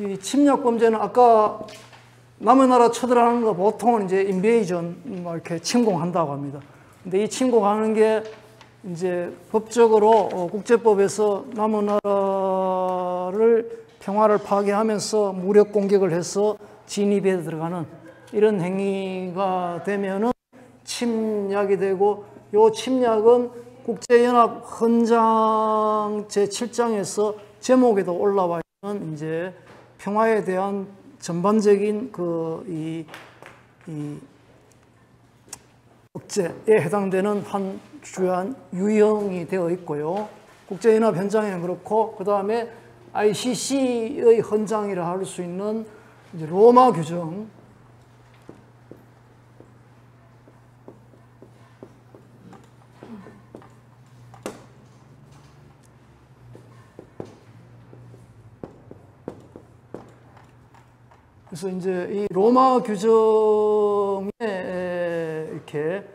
이 침략 범죄는 아까 남의 나라 쳐들어가는 거 보통은 이제 인베이전 뭐 이렇게 침공한다고 합니다. 근데 이 침공하는 게 이제 법적으로 국제법에서 남의 나라를 평화를 파괴하면서 무력 공격을 해서 진입에 들어가는 이런 행위가 되면은 침략이 되고, 요 침략은 국제연합 헌장 제7장에서 제목에도 올라와 있는 이제 평화에 대한 전반적인 이 억제에 해당되는 한 주요한 유형이 되어 있고요. 국제연합 현장에는 그렇고, 그 다음에 ICC의 헌장이라 할 수 있는 이제 로마 규정, 그래서 이제 이 로마 규정에 이렇게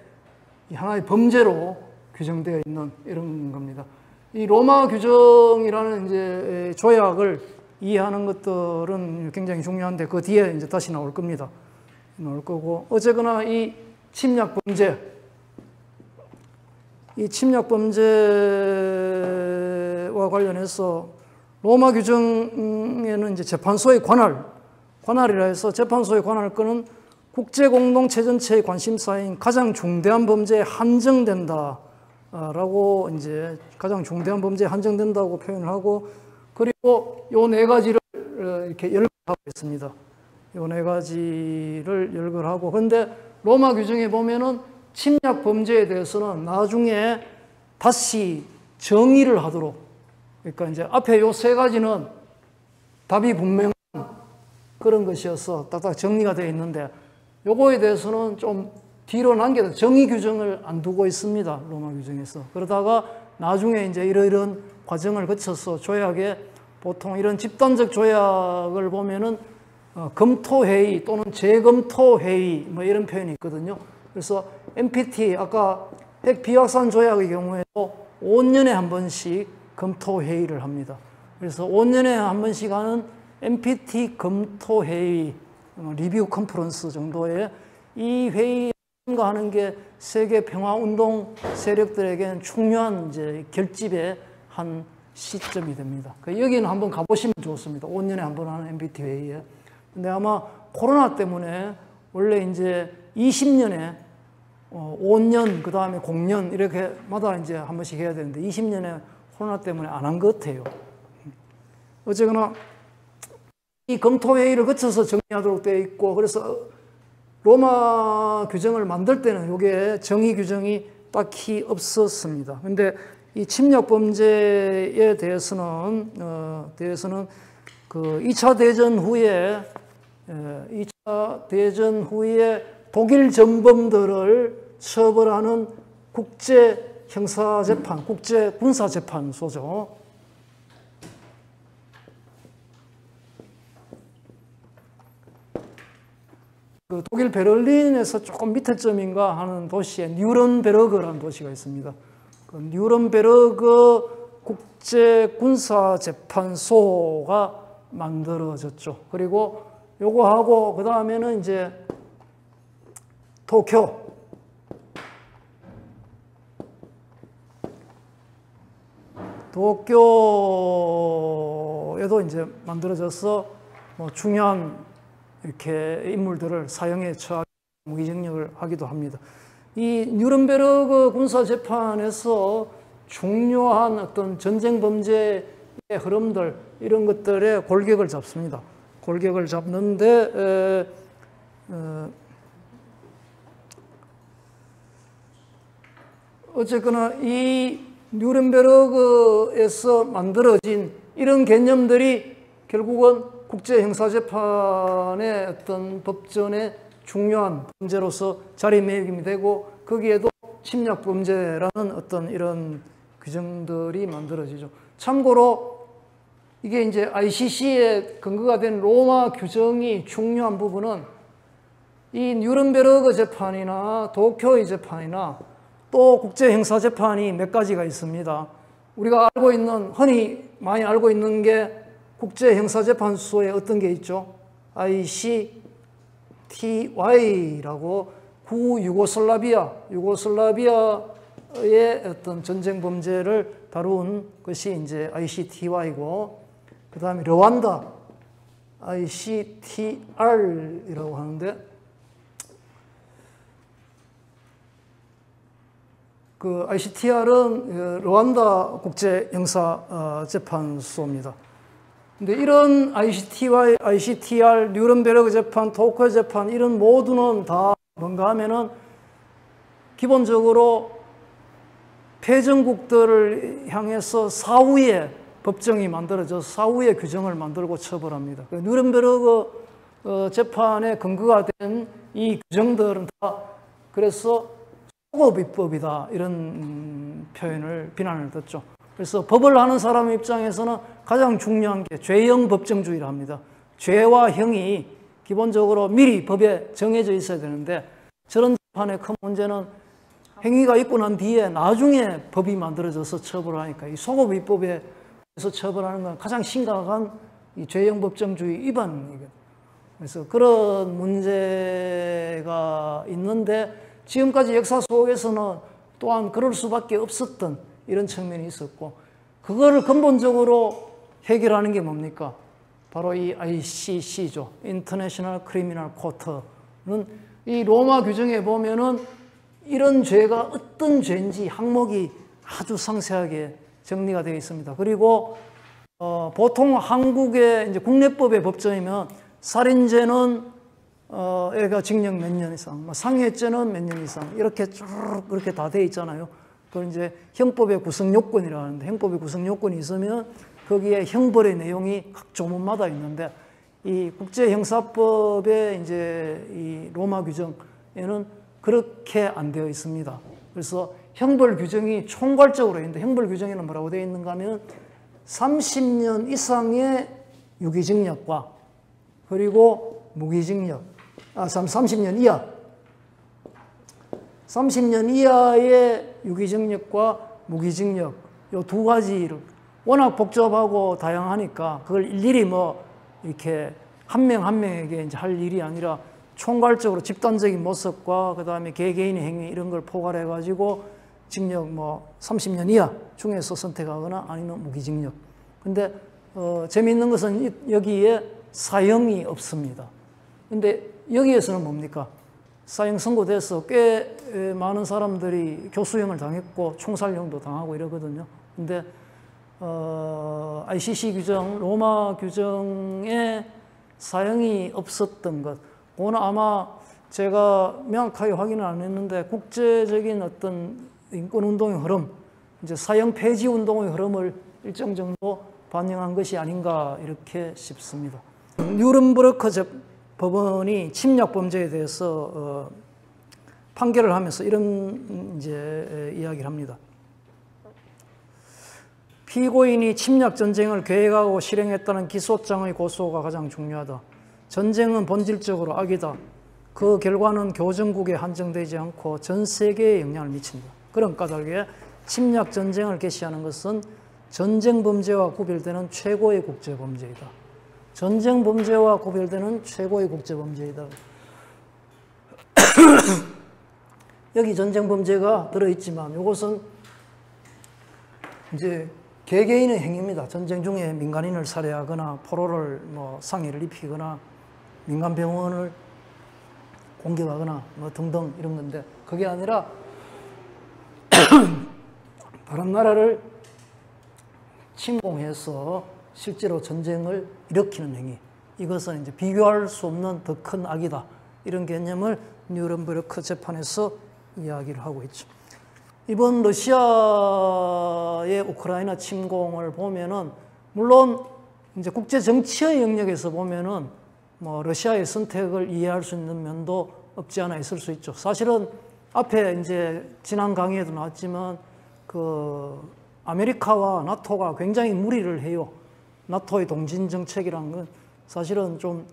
하나의 범죄로 규정되어 있는 이런 겁니다. 이 로마 규정이라는 이제 조약을 이해하는 것들은 굉장히 중요한데 그 뒤에 이제 다시 나올 겁니다. 나올 거고, 어쨌거나 이 침략 범죄와 관련해서 로마 규정에는 이제 재판소의 관할이라 해서 재판소의 관할권은 국제공동체 전체의 관심사인 가장 중대한 범죄에 한정된다라고 이제 가장 중대한 범죄에 한정된다고 표현을 하고, 그리고 요 네 가지를 이렇게 열거하고 있습니다. 요 네 가지를 열거하고, 그런데 로마 규정에 보면은 침략 범죄에 대해서는 나중에 다시 정의를 하도록, 그러니까 이제 앞에 요 세 가지는 답이 분명한 그런 것이어서 딱딱 정리가 되어 있는데, 요거에 대해서는 좀 뒤로 남겨서 정의 규정을 안 두고 있습니다. 로마 규정에서. 그러다가 나중에 이제 이런 과정을 거쳐서 조약에 보통 이런 집단적 조약을 보면은 검토회의 또는 재검토회의 뭐 이런 표현이 있거든요. 그래서 NPT, 아까 핵 비확산 조약의 경우에도 5년에 한 번씩 검토회의를 합니다. 그래서 5년에 한 번씩 하는 NPT 검토회의, 리뷰 컨퍼런스 정도의 이 회의에 참가하는 게 세계 평화운동 세력들에게는 중요한 이제 결집의 한 시점이 됩니다. 여기는 한번 가보시면 좋습니다. 5년에 한 번 하는 NPT 회의에. 근데 아마 코로나 때문에 원래 이제 20년에 5년, 그 다음에 0년 이렇게마다 이제 한 번씩 해야 되는데 20년에 코로나 때문에 안 한 것 같아요. 어쨌거나 이 검토회의를 거쳐서 정리하도록 되어 있고, 그래서 로마 규정을 만들 때는 이게 정의 규정이 딱히 없었습니다. 근데 이 침략 범죄에 대해서는 그 2차 대전 후에 독일 전범들을 처벌하는 국제 형사재판, 국제 군사재판소죠. 그 독일 베를린에서 조금 밑에 점인가 하는 도시에 뉴른베르그라는 도시가 있습니다. 그 뉴른베르그 국제군사재판소가 만들어졌죠. 그리고 요거하고 그 다음에는 이제 도쿄에도 이제 만들어져서 뭐 중요한 이렇게 인물들을 사형에 처하고 무기징역을 하기도 합니다. 이 뉴른베르그 군사재판에서 중요한 어떤 전쟁 범죄의 흐름들, 이런 것들에 골격을 잡습니다. 골격을 잡는데, 어쨌거나 이 뉴른베르그에서 만들어진 이런 개념들이 결국은 국제형사재판의 어떤 법전의 중요한 범죄로서 자리매김이 되고, 거기에도 침략범죄라는 어떤 이런 규정들이 만들어지죠. 참고로 이게 이제 ICC의 근거가 된 로마 규정이 중요한 부분은 이 뉴른베르그 재판이나 도쿄의 재판이나 또 국제형사재판이 몇 가지가 있습니다. 우리가 알고 있는, 흔히 많이 알고 있는 게 국제형사재판소에 어떤 게 있죠? ICTY라고 유고슬라비아의 어떤 전쟁 범죄를 다룬 것이 이제 ICTY고, 그 다음에 르완다 ICTR이라고 하는데, 그 ICTR은 르완다 국제형사재판소입니다. 근데 이런 ICTY, ICTR, 뉴른베르크 재판, 토크요 재판 이런 모두는 다 뭔가 하면은 기본적으로 패전국들을 향해서 사후에 법정이 만들어져서 사후에 규정을 만들고 처벌합니다. 뉴른베르크 재판의 근거가 된 이 규정들은 다 그래서 소급입법이다 이런 표현을 비난을 듣죠. 그래서 법을 하는 사람 입장에서는 가장 중요한 게 죄형 법정주의를 합니다. 죄와 형이 기본적으로 미리 법에 정해져 있어야 되는데, 저런 재판의 큰 문제는 행위가 있고 난 뒤에 나중에 법이 만들어져서 처벌을 하니까 이 소급입법에서 처벌하는 건 가장 심각한 이 죄형 법정주의 위반이거든요. 그래서 그런 문제가 있는데, 지금까지 역사 속에서는 또한 그럴 수밖에 없었던 이런 측면이 있었고, 그거를 근본적으로 해결하는 게 뭡니까? 바로 이 ICC죠. International Criminal Court는 이 로마 규정에 보면은 이런 죄가 어떤 죄인지 항목이 아주 상세하게 정리가 되어 있습니다. 그리고 보통 한국의 이제 국내법의 법정이면 살인죄는 애가 징역 몇 년 이상, 상해죄는 몇 년 이상 이렇게 쭉 그렇게 다 돼 있잖아요. 그걸 이제 형법의 구성 요건이라고 하는데, 형법의 구성 요건이 있으면 거기에 형벌의 내용이 각 조문마다 있는데, 이 국제형사법의 이제 이 로마 규정에는 그렇게 안 되어 있습니다. 그래서 형벌 규정이 총괄적으로 있는데, 형벌 규정에는 뭐라고 되어 있는가 하면 30년 이상의 유기징역과 그리고 무기징역, 30년 이하, 30년 이하의 유기징역과 무기징역, 요 두 가지를 워낙 복잡하고 다양하니까 그걸 일일이 뭐 이렇게 한 명 한 명에게 이제 할 일이 아니라 총괄적으로 집단적인 모습과 그 다음에 개개인의 행위 이런 걸 포괄해가지고 징역 뭐 30년 이하 중에서 선택하거나 아니면 무기징역. 근데 재미있는 것은 여기에 사형이 없습니다. 근데 여기에서는 뭡니까? 사형 선고돼서 꽤 많은 사람들이 교수형을 당했고 총살형도 당하고 이러거든요. 근데 ICC 규정, 로마 규정에 사형이 없었던 것, 그거는 아마 제가 명확하게 확인을 안 했는데 국제적인 어떤 인권운동의 흐름, 이제 사형 폐지 운동의 흐름을 일정 정도 반영한 것이 아닌가 이렇게 싶습니다. 뉴른베르크 법원이 침략 범죄에 대해서 판결을 하면서 이런 이제 이야기를 합니다. 피고인이 침략 전쟁을 계획하고 실행했다는 기소장의 고소가 가장 중요하다. 전쟁은 본질적으로 악이다. 그 결과는 교정국에 한정되지 않고 전 세계에 영향을 미친다. 그런 까닭에 침략 전쟁을 개시하는 것은 전쟁 범죄와 구별되는 최고의 국제 범죄이다. 전쟁 범죄와 구별되는 최고의 국제 범죄이다. 여기 전쟁 범죄가 들어있지만 이것은 이제 개개인의 행위입니다. 전쟁 중에 민간인을 살해하거나 포로를 뭐 상해를 입히거나 민간 병원을 공격하거나 뭐 등등 이런 건데, 그게 아니라 다른 나라를 침공해서 실제로 전쟁을 일으키는 행위, 이것은 이제 비교할 수 없는 더 큰 악이다. 이런 개념을 뉴른베르크 재판에서 이야기를 하고 있죠. 이번 러시아의 우크라이나 침공을 보면은 물론 이제 국제 정치의 영역에서 보면은 뭐 러시아의 선택을 이해할 수 있는 면도 없지 않아 있을 수 있죠. 사실은 앞에 이제 지난 강의에도 나왔지만 그 아메리카와 나토가 굉장히 무리를 해요. 나토의 동진 정책이라는 건 사실은 좀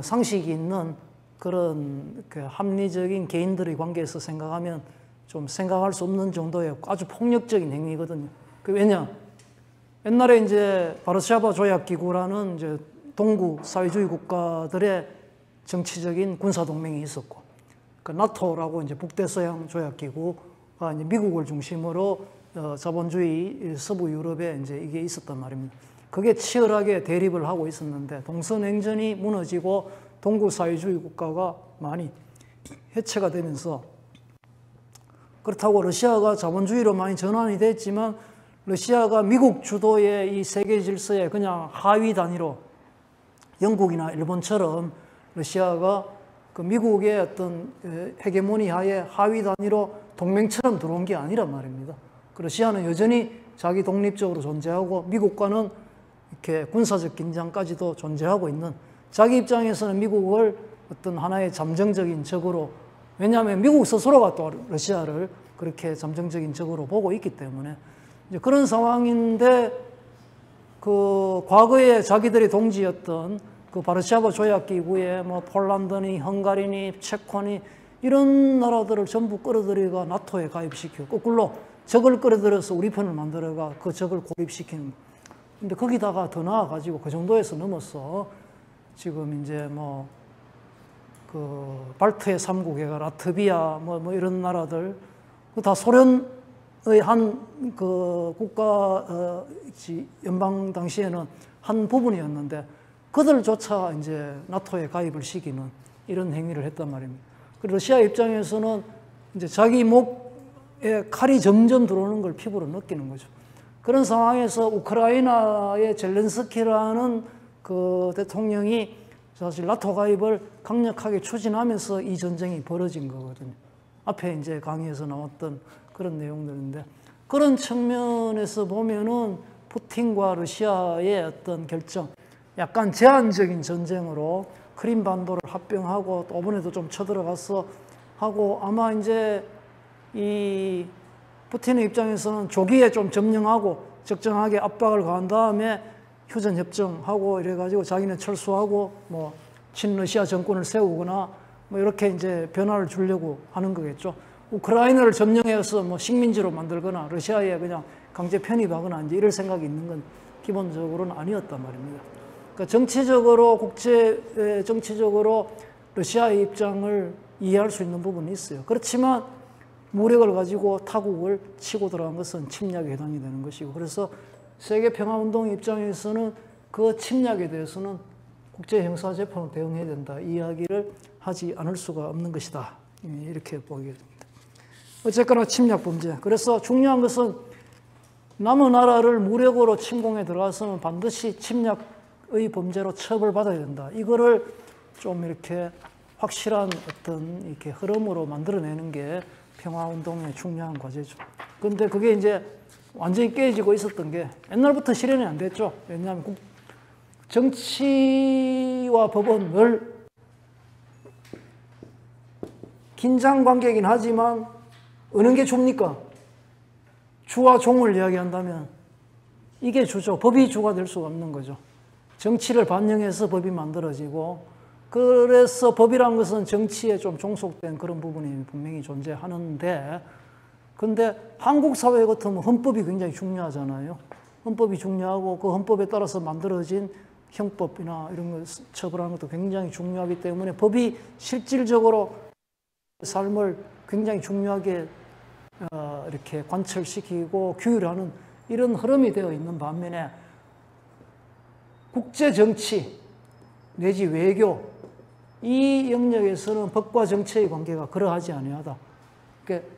상식이 있는 그런 그 합리적인 개인들의 관계에서 생각하면 좀 생각할 수 없는 정도의 아주 폭력적인 행위거든요. 왜냐? 옛날에 이제 바르샤바 조약기구라는 이제 동구 사회주의 국가들의 정치적인 군사 동맹이 있었고, 그 나토라고 이제 북대서양 조약기구가 이제 미국을 중심으로 자본주의 서부 유럽에 이제 이게 있었단 말입니다. 그게 치열하게 대립을 하고 있었는데 동서냉전이 무너지고 동구 사회주의 국가가 많이 해체가 되면서, 그렇다고 러시아가 자본주의로 많이 전환이 됐지만 러시아가 미국 주도의 이 세계 질서에 그냥 하위 단위로 영국이나 일본처럼 러시아가 그 미국의 어떤 헤게모니 하에 하위 단위로 동맹처럼 들어온 게 아니란 말입니다. 러시아는 여전히 자기 독립적으로 존재하고 미국과는 이렇게 군사적 긴장까지도 존재하고 있는, 자기 입장에서는 미국을 어떤 하나의 잠정적인 적으로, 왜냐하면 미국 스스로가 또 러시아를 그렇게 잠정적인 적으로 보고 있기 때문에 이제 그런 상황인데, 그 과거에 자기들이 동지였던 그 바르샤바 조약기구에 뭐 폴란드니 헝가리니 체코니 이런 나라들을 전부 끌어들여가 나토에 가입시키고, 거꾸로 적을 끌어들여서 우리 편을 만들어가 그 적을 고립시키는. 근데 거기다가 더 나아가지고 그 정도에서 넘어서 지금 이제 뭐 그 발트의 3국에가 라트비아 뭐 이런 나라들, 다 소련의 한 그 국가 연방 당시에는 한 부분이었는데 그들조차 이제 나토에 가입을 시키는 이런 행위를 했단 말입니다. 러시아 입장에서는 이제 자기 목에 칼이 점점 들어오는 걸 피부로 느끼는 거죠. 그런 상황에서 우크라이나의 젤렌스키라는 그 대통령이 사실 나토 가입을 강력하게 추진하면서 이 전쟁이 벌어진 거거든요. 앞에 이제 강의에서 나왔던 그런 내용들인데, 그런 측면에서 보면은 푸틴과 러시아의 어떤 결정, 약간 제한적인 전쟁으로 크림반도를 합병하고 또 이번에도 좀 쳐들어가서 하고, 아마 이제 이 푸틴의 입장에서는 조기에 좀 점령하고 적정하게 압박을 가한 다음에 휴전협정하고 이래가지고 자기는 철수하고 뭐 친러시아 정권을 세우거나 뭐 이렇게 이제 변화를 주려고 하는 거겠죠. 우크라이나를 점령해서 뭐 식민지로 만들거나 러시아에 그냥 강제 편입하거나 이제 이럴 생각이 있는 건 기본적으로는 아니었단 말입니다. 그러니까 정치적으로 러시아의 입장을 이해할 수 있는 부분이 있어요. 그렇지만 무력을 가지고 타국을 치고 들어간 것은 침략에 해당이 되는 것이고, 그래서 세계평화운동 입장에서는 그 침략에 대해서는 국제형사재판으로 대응해야 된다, 이 이야기를 하지 않을 수가 없는 것이다, 이렇게 보겠습니다. 어쨌거나 침략범죄. 그래서 중요한 것은 남의 나라를 무력으로 침공에 들어가서는 반드시 침략의 범죄로 처벌받아야 된다. 이거를 좀 이렇게 확실한 어떤 이렇게 흐름으로 만들어내는 게 평화운동의 중요한 과제죠. 근데 그게 이제 완전히 깨지고 있었던 게 옛날부터 실현이 안 됐죠. 왜냐하면 정치와 법은 늘 긴장 관계이긴 하지만 어느 게 주입니까? 주와 종을 이야기한다면 이게 주죠. 법이 주가 될 수가 없는 거죠. 정치를 반영해서 법이 만들어지고, 그래서 법이란 것은 정치에 좀 종속된 그런 부분이 분명히 존재하는데, 근데 한국 사회 같으면 헌법이 굉장히 중요하잖아요. 헌법이 중요하고 그 헌법에 따라서 만들어진 형법이나 이런 걸 처벌하는 것도 굉장히 중요하기 때문에 법이 실질적으로 삶을 굉장히 중요하게 이렇게 관철시키고 규율하는 이런 흐름이 되어 있는 반면에 국제정치 내지 외교 이 영역에서는 법과 정치의 관계가 그러하지 아니하다. 그러니까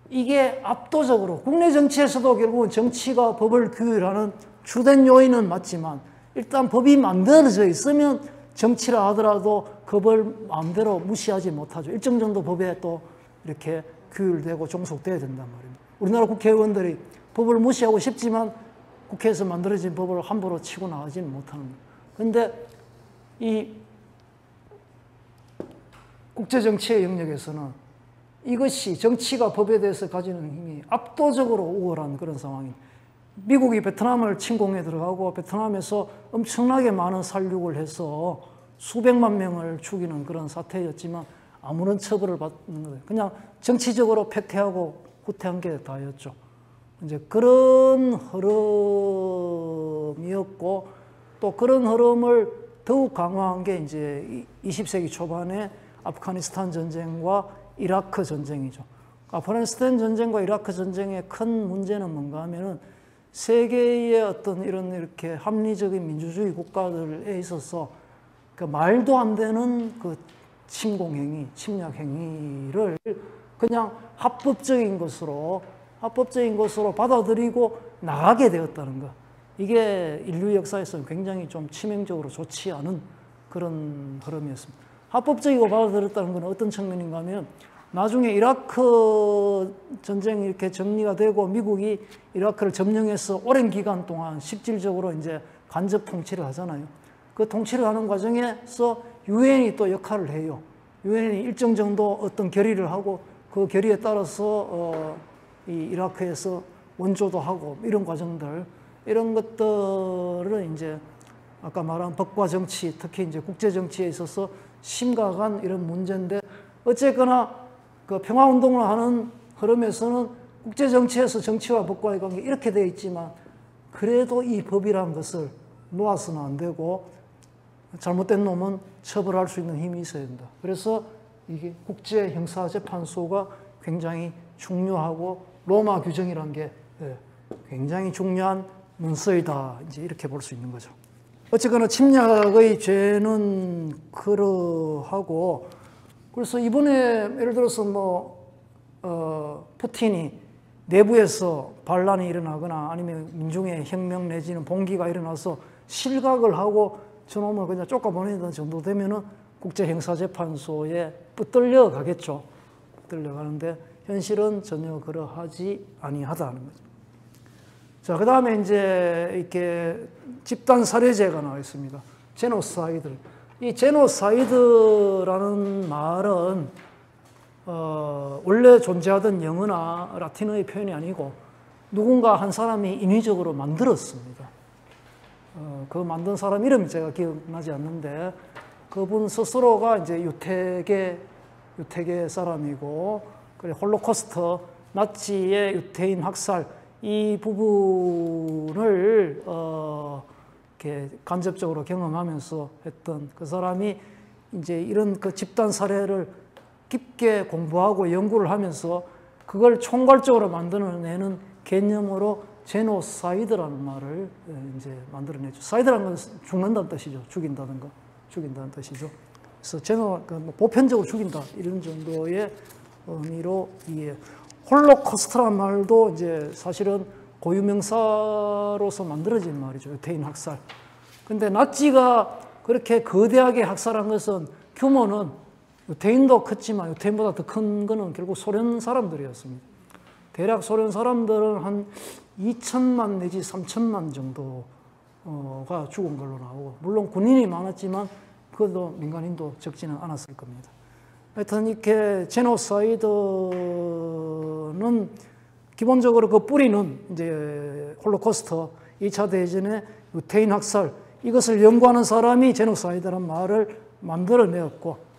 이게 압도적으로 국내 정치에서도 결국은 정치가 법을 규율하는 주된 요인은 맞지만 일단 법이 만들어져 있으면 정치라 하더라도 그 법을 마음대로 무시하지 못하죠. 일정 정도 법에 또 이렇게 규율되고 종속돼야 된단 말입니다. 우리나라 국회의원들이 법을 무시하고 싶지만 국회에서 만들어진 법을 함부로 치고 나가지는 못하는 거예요. 그런데 이 국제정치의 영역에서는 이것이 정치가 법에 대해서 가지는 힘이 압도적으로 우월한 그런 상황입니다. 미국이 베트남을 침공해 들어가고 베트남에서 엄청나게 많은 살육을 해서 수백만 명을 죽이는 그런 사태였지만 아무런 처벌을 받는 거예요. 그냥 정치적으로 패퇴하고 후퇴한 게 다였죠. 이제 그런 흐름이었고, 또 그런 흐름을 더욱 강화한 게 이제 20세기 초반에 아프가니스탄 전쟁과 이라크 전쟁이죠. 아프가니스탄 전쟁과 이라크 전쟁의 큰 문제는 뭔가 하면은 세계의 어떤 이렇게 합리적인 민주주의 국가들에 있어서 그 말도 안 되는 그 침공행위, 침략행위를 그냥 합법적인 것으로 받아들이고 나가게 되었다는 것. 이게 인류 역사에서는 굉장히 좀 치명적으로 좋지 않은 그런 흐름이었습니다. 합법적이고 받아들였다는 건 어떤 측면인가 하면 나중에 이라크 전쟁이 이렇게 정리가 되고 미국이 이라크를 점령해서 오랜 기간 동안 실질적으로 이제 간접 통치를 하잖아요. 그 통치를 하는 과정에서 유엔이 또 역할을 해요. 유엔이 일정 정도 어떤 결의를 하고 그 결의에 따라서 이 이라크에서 원조도 하고 이런 과정들, 이런 것들은 이제 아까 말한 법과 정치, 특히 이제 국제 정치에 있어서 심각한 이런 문제인데, 어쨌거나 그 평화운동을 하는 흐름에서는 국제 정치에서 정치와 법과의 관계 이렇게 되어 있지만, 그래도 이 법이라는 것을 놓아서는 안 되고 잘못된 놈은 처벌할 수 있는 힘이 있어야 된다. 그래서 이게 국제형사재판소가 굉장히 중요하고 로마 규정이라는 게 굉장히 중요한 문서이다. 이제 이렇게 볼 수 있는 거죠. 어쨌거나 침략의 죄는 그러하고, 그래서 이번에 예를 들어서 푸틴이 내부에서 반란이 일어나거나 아니면 민중의 혁명 내지는 봉기가 일어나서 실각을 하고 저놈을 그냥 쫓아보내는 정도 되면은 국제형사재판소에 붙들려 가겠죠. 붙들려 가는데 현실은 전혀 그러하지 아니하다는 거죠. 자, 그 다음에 이제 이렇게 집단 살해죄가 나와 있습니다. 제노사이드. 이 제노사이드라는 말은 원래 존재하던 영어나 라틴어의 표현이 아니고 누군가 한 사람이 인위적으로 만들었습니다. 그 만든 사람 이름이 제가 기억나지 않는데, 그분 스스로가 이제 유태계 사람이고, 그리고 홀로코스트, 나치의 유태인 학살, 이 부분을 이렇게 간접적으로 경험하면서 했던 그 사람이 이제 이런 그 집단 살해를 깊게 공부하고 연구를 하면서 그걸 총괄적으로 만들어내는 개념으로 제노사이드라는 말을 이제 만들어내죠. 사이드라는 건 죽는다는 뜻이죠. 죽인다는 뜻이죠. 그래서 보편적으로 죽인다 이런 정도의 의미로 이해. 홀로코스트라는 말도 이제 사실은 고유명사로서 만들어진 말이죠. 유태인 학살. 근데 나치가 그렇게 거대하게 학살한 것은 규모는 유태인도 컸지만 유태인보다 더 큰 거는 결국 소련 사람들이었습니다. 대략 소련 사람들은 한 2천만 내지 3천만 정도가 죽은 걸로 나오고, 물론 군인이 많았지만 그것도 민간인도 적지는 않았을 겁니다. 하여튼 이렇게 제노사이드는 기본적으로 그 뿌리는 이제 홀로코스트, 2차 대전의 유태인 학살, 이것을 연구하는 사람이 제노사이드라는 말을 만들어내었고,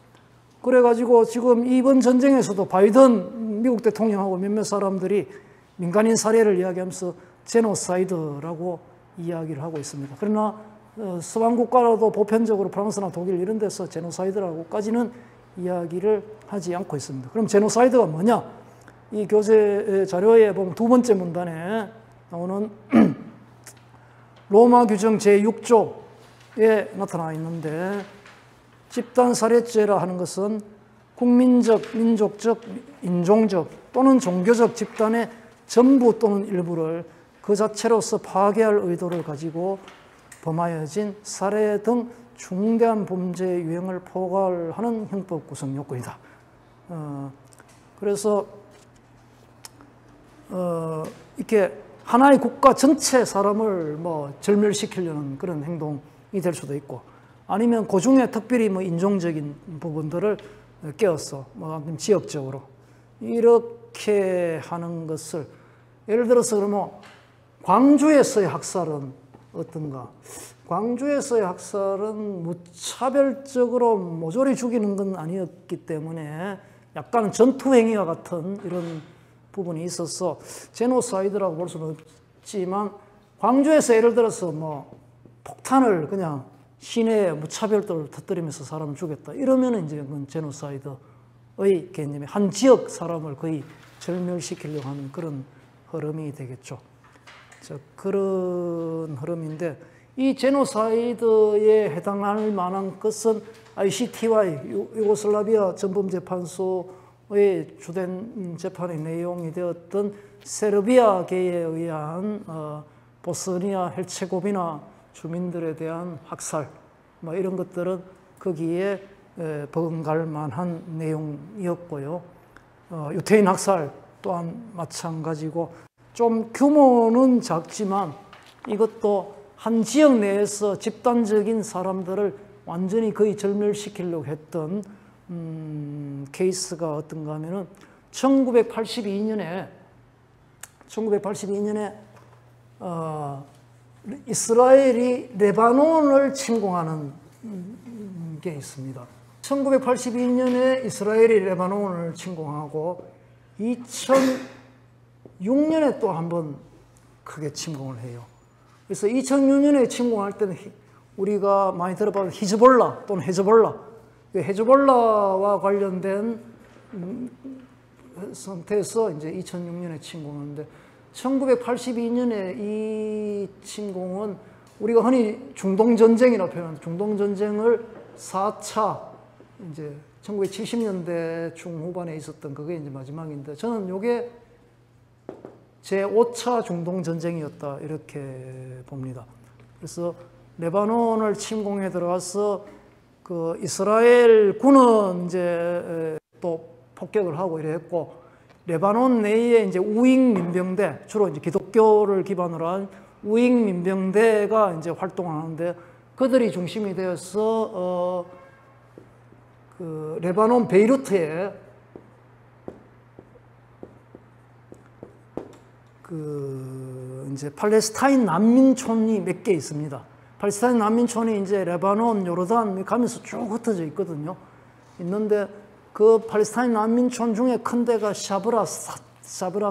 그래가지고 지금 이번 전쟁에서도 바이든 미국 대통령하고 몇몇 사람들이 민간인 살해를 이야기하면서 제노사이드라고 이야기를 하고 있습니다. 그러나 서방 국가라도 보편적으로 프랑스나 독일 이런 데서 제노사이드라고까지는 이야기를 하지 않고 있습니다. 그럼 제노사이드가 뭐냐? 이 교재 자료에 보면 두 번째 문단에 나오는 로마 규정 제6조에 나타나 있는데, 집단살해죄라 하는 것은 국민적, 민족적, 인종적 또는 종교적 집단의 전부 또는 일부를 그 자체로서 파괴할 의도를 가지고 범하여진 살해 등 중대한 범죄 유형을 포괄하는 형법 구성 요건이다. 그래서 이렇게 하나의 국가 전체 사람을 절멸시키려는 그런 행동이 될 수도 있고, 아니면 그 중에 특별히 인종적인 부분들을 깨어서 지역적으로 이렇게 하는 것을, 예를 들어서 그러면 광주에서의 학살은 어떤가? 광주에서의 학살은 무차별적으로 모조리 죽이는 건 아니었기 때문에 약간 전투행위와 같은 이런 부분이 있어서 제노사이드라고 볼 수는 없지만 광주에서 예를 들어서 뭐 폭탄을 그냥 시내에 무차별도를 터뜨리면서 사람을 죽였다. 이러면 이제 그건 제노사이드의 개념이 한 지역 사람을 거의 절멸시키려고 하는 그런 흐름이 되겠죠. 그런 흐름인데 이 제노사이드에 해당할 만한 것은 ICTY, 유고슬라비아 전범재판소의 주된 재판의 내용이 되었던 세르비아계에 의한 보스니아 헤르체고비나 주민들에 대한 학살, 뭐 이런 것들은 거기에 버금갈 만한 내용이었고요. 유태인 학살 또한 마찬가지고 좀 규모는 작지만 이것도 한 지역 내에서 집단적인 사람들을 완전히 거의 절멸시키려고 했던 케이스가 어떤가 하면은 1982년에 이스라엘이 레바논을 침공하는 게 있습니다. 1982년에 이스라엘이 레바논을 침공하고 2006년에 또 한 번 크게 침공을 해요. 그래서 2006년에 침공할 때는 우리가 많이 들어봤던 히즈볼라 또는 헤즈볼라, 헤즈볼라와 관련된 상태에서 이제 2006년에 침공하는데 1982년에 이 침공은 우리가 흔히 중동전쟁이라고 표현하는 중동전쟁을 4차 이제 1970년대 중후반에 있었던 그게 이제 마지막인데 저는 이게 제5차 중동전쟁이었다 이렇게 봅니다. 그래서 레바논을 침공해 들어가서 그 이스라엘 군은 이제 또 폭격을 하고 이래 했고 레바논 내에 이제 우익 민병대 주로 이제 기독교를 기반으로 한 우익 민병대가 이제 활동하는데 그들이 중심이 되어서 그 레바논 베이루트에 그 이제 팔레스타인 난민촌이 몇 개 있습니다. 팔레스타인 난민촌이 이제 레바논, 요르단 가면서 쭉 흩어져 있거든요. 있는데 그 팔레스타인 난민촌 중에 큰 데가 샤브라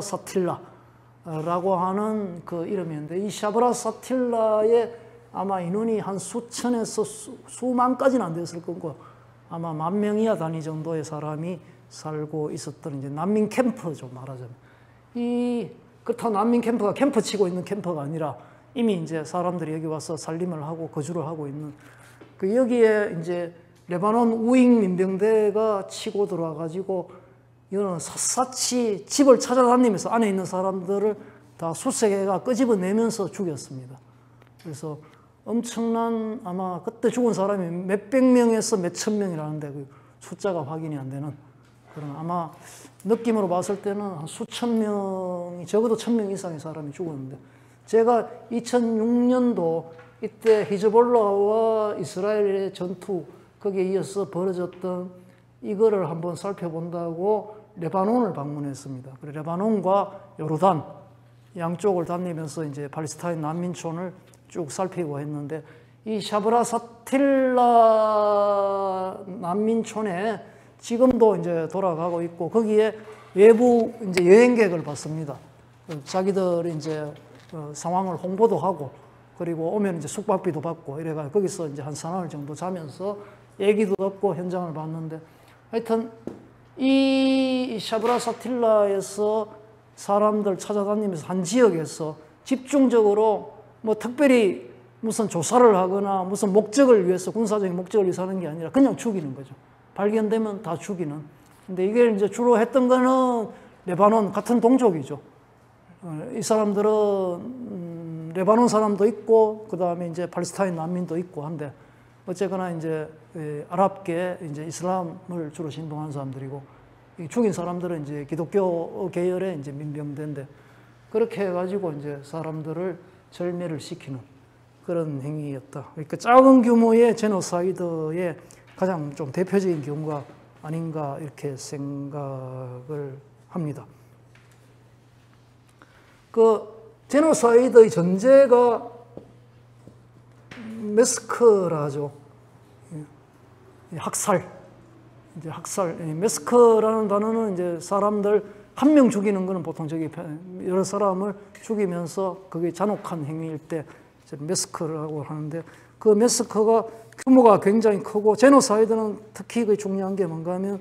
사틸라라고 하는 그 이름이었는데 이 샤브라 사틸라에 아마 인원이 한 수천에서 수만까지는 안 됐을 거고 아마 10,000명 이하 단위 정도의 사람이 살고 있었던 이제 난민 캠프죠, 말하자면. 그렇다고 난민 캠프가 캠프 치고 있는 캠프가 아니라 이미 이제 사람들이 여기 와서 살림을 하고 거주를 하고 있는 그 여기에 이제 레바논 우익 민병대가 치고 들어와 가지고 이거는 샅샅이 집을 찾아다니면서 안에 있는 사람들을 다 수색해가 끄집어내면서 죽였습니다. 그래서 엄청난 아마 그때 죽은 사람이 몇백 명에서 몇천 명이라는데 그 숫자가 확인이 안 되는 그런 아마 느낌으로 봤을 때는 한 수천 명이 적어도 1,000명 이상의 사람이 죽었는데 제가 2006년도 이때 히즈볼라와 이스라엘의 전투 거기에 이어서 벌어졌던 이거를 한번 살펴본다고 레바논을 방문했습니다. 그래 레바논과 요르단 양쪽을 다니면서 이제 팔레스타인 난민촌을 쭉 살피고 했는데 이 샤브라 사틸라 난민촌에 지금도 이제 돌아가고 있고 거기에 외부 이제 여행객을 받습니다. 자기들 이제 상황을 홍보도 하고 그리고 오면 이제 숙박비도 받고 이래가 거기서 이제 한 사나흘 정도 자면서 얘기도 듣고 현장을 봤는데 하여튼 이 샤브라 사틸라에서 사람들 찾아다니면서 한 지역에서 집중적으로 뭐 특별히 무슨 조사를 하거나 무슨 목적을 위해서 군사적인 목적을 위해서 하는 게 아니라 그냥 죽이는 거죠. 발견되면 다 죽이는. 근데 이게 이제 주로 했던 거는 레바논 같은 동족이죠. 이 사람들은 레바논 사람도 있고 그 다음에 이제 팔레스타인 난민도 있고 한데 어쨌거나 이제 아랍계 이제 이슬람을 주로 신봉하는 사람들이고 죽인 사람들은 이제 기독교 계열의 이제 민병대인데 그렇게 해가지고 이제 사람들을 절멸을 시키는 그런 행위였다. 그러니까 작은 규모의 제노사이드의 가장 좀 대표적인 경우가 아닌가 이렇게 생각을 합니다. 그 제노사이드의 전제가 메스크라죠. 학살. 이제 학살. 메스크라는 단어는 이제 사람들 한 명 죽이는 거는 보통 여러 사람을 죽이면서 그게 잔혹한 행위일 때 매스커라고 하는데, 그 매스커가 규모가 굉장히 크고, 제노사이드는 특히 그 중요한 게 뭔가 하면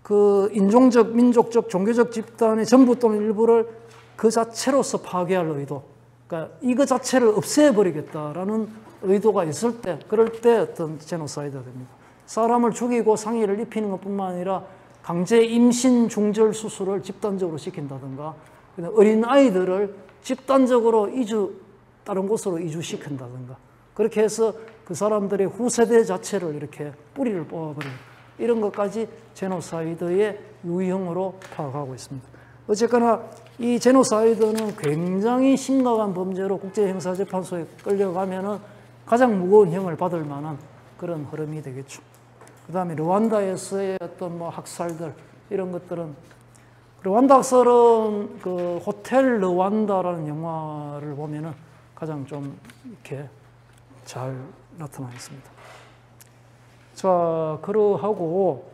그 인종적, 민족적, 종교적 집단의 전부 또는 일부를 그 자체로서 파괴할 의도, 그러니까 이거 자체를 없애버리겠다라는 의도가 있을 때, 그럴 때 어떤 제노사이드가 됩니다. 사람을 죽이고 상해를 입히는 것뿐만 아니라 강제 임신 중절 수술을 집단적으로 시킨다든가, 어린 아이들을 집단적으로 다른 곳으로 이주시킨다든가, 그렇게 해서 그 사람들의 후세대 자체를 이렇게 뿌리를 뽑아버리는 이런 것까지 제노사이드의 유형으로 파악하고 있습니다. 어쨌거나 이 제노사이드는 굉장히 심각한 범죄로 국제형사재판소에 끌려가면은 가장 무거운 형을 받을 만한 그런 흐름이 되겠죠. 그 다음에 르완다에서의 어떤 뭐 학살들, 이런 것들은, 르완다 학살은 그 호텔 르완다라는 영화를 보면은 가장 좀 이렇게 잘 나타나 있습니다. 자, 그러하고,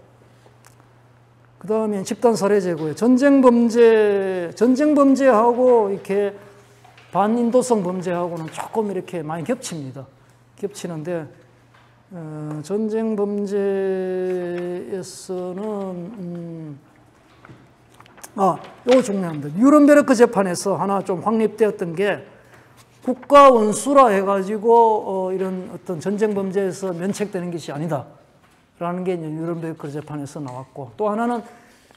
그 다음에 집단살해제고요. 전쟁범죄하고 이렇게 반인도성 범죄하고는 조금 이렇게 많이 겹칩니다. 겹치는데, 전쟁범죄에서는, 이거 중요합니다. 뉴른베르크 재판에서 하나 좀 확립되었던 게, 국가 원수라 해가지고 이런 어떤 전쟁 범죄에서 면책되는 것이 아니다라는 게 뉴른베르크 재판에서 나왔고, 또 하나는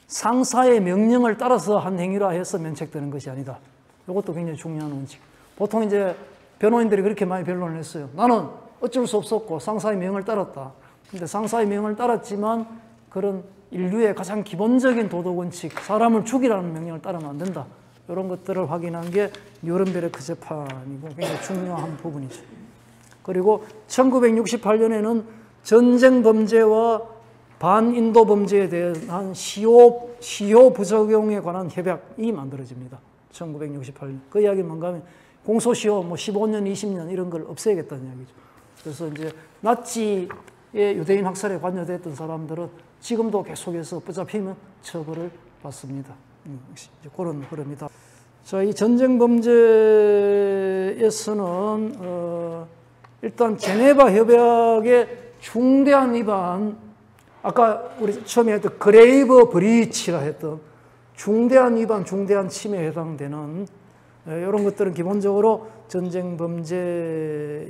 상사의 명령을 따라서 한 행위라 해서 면책되는 것이 아니다. 이것도 굉장히 중요한 원칙. 보통 이제 변호인들이 그렇게 많이 변론을 했어요. 나는 어쩔 수 없었고 상사의 명을 따랐다. 근데 상사의 명을 따랐지만 그런 인류의 가장 기본적인 도덕 원칙, 사람을 죽이라는 명령을 따르면 안 된다. 이런 것들을 확인한 게 뉴른베르크 재판이고 굉장히 중요한 부분이죠. 그리고 1968년에는 전쟁 범죄와 반인도 범죄에 대한 시효 부적용에 관한 협약이 만들어집니다. 1968년. 그 이야기는 뭔가 하면 공소시효 15년, 20년 이런 걸 없애야겠다는 이야기죠. 그래서 이제 나치의 유대인 학살에 관여됐던 사람들은 지금도 계속해서 붙잡히면 처벌을 받습니다. 역시 이제 그런 흐름이다. 자, 이 전쟁 범죄에서는 일단 제네바 협약의 중대한 위반, 아까 우리 처음에 했던 그레이브 브리치라 했던 중대한 위반, 중대한 침해에 해당되는 이런 것들은 기본적으로 전쟁 범죄,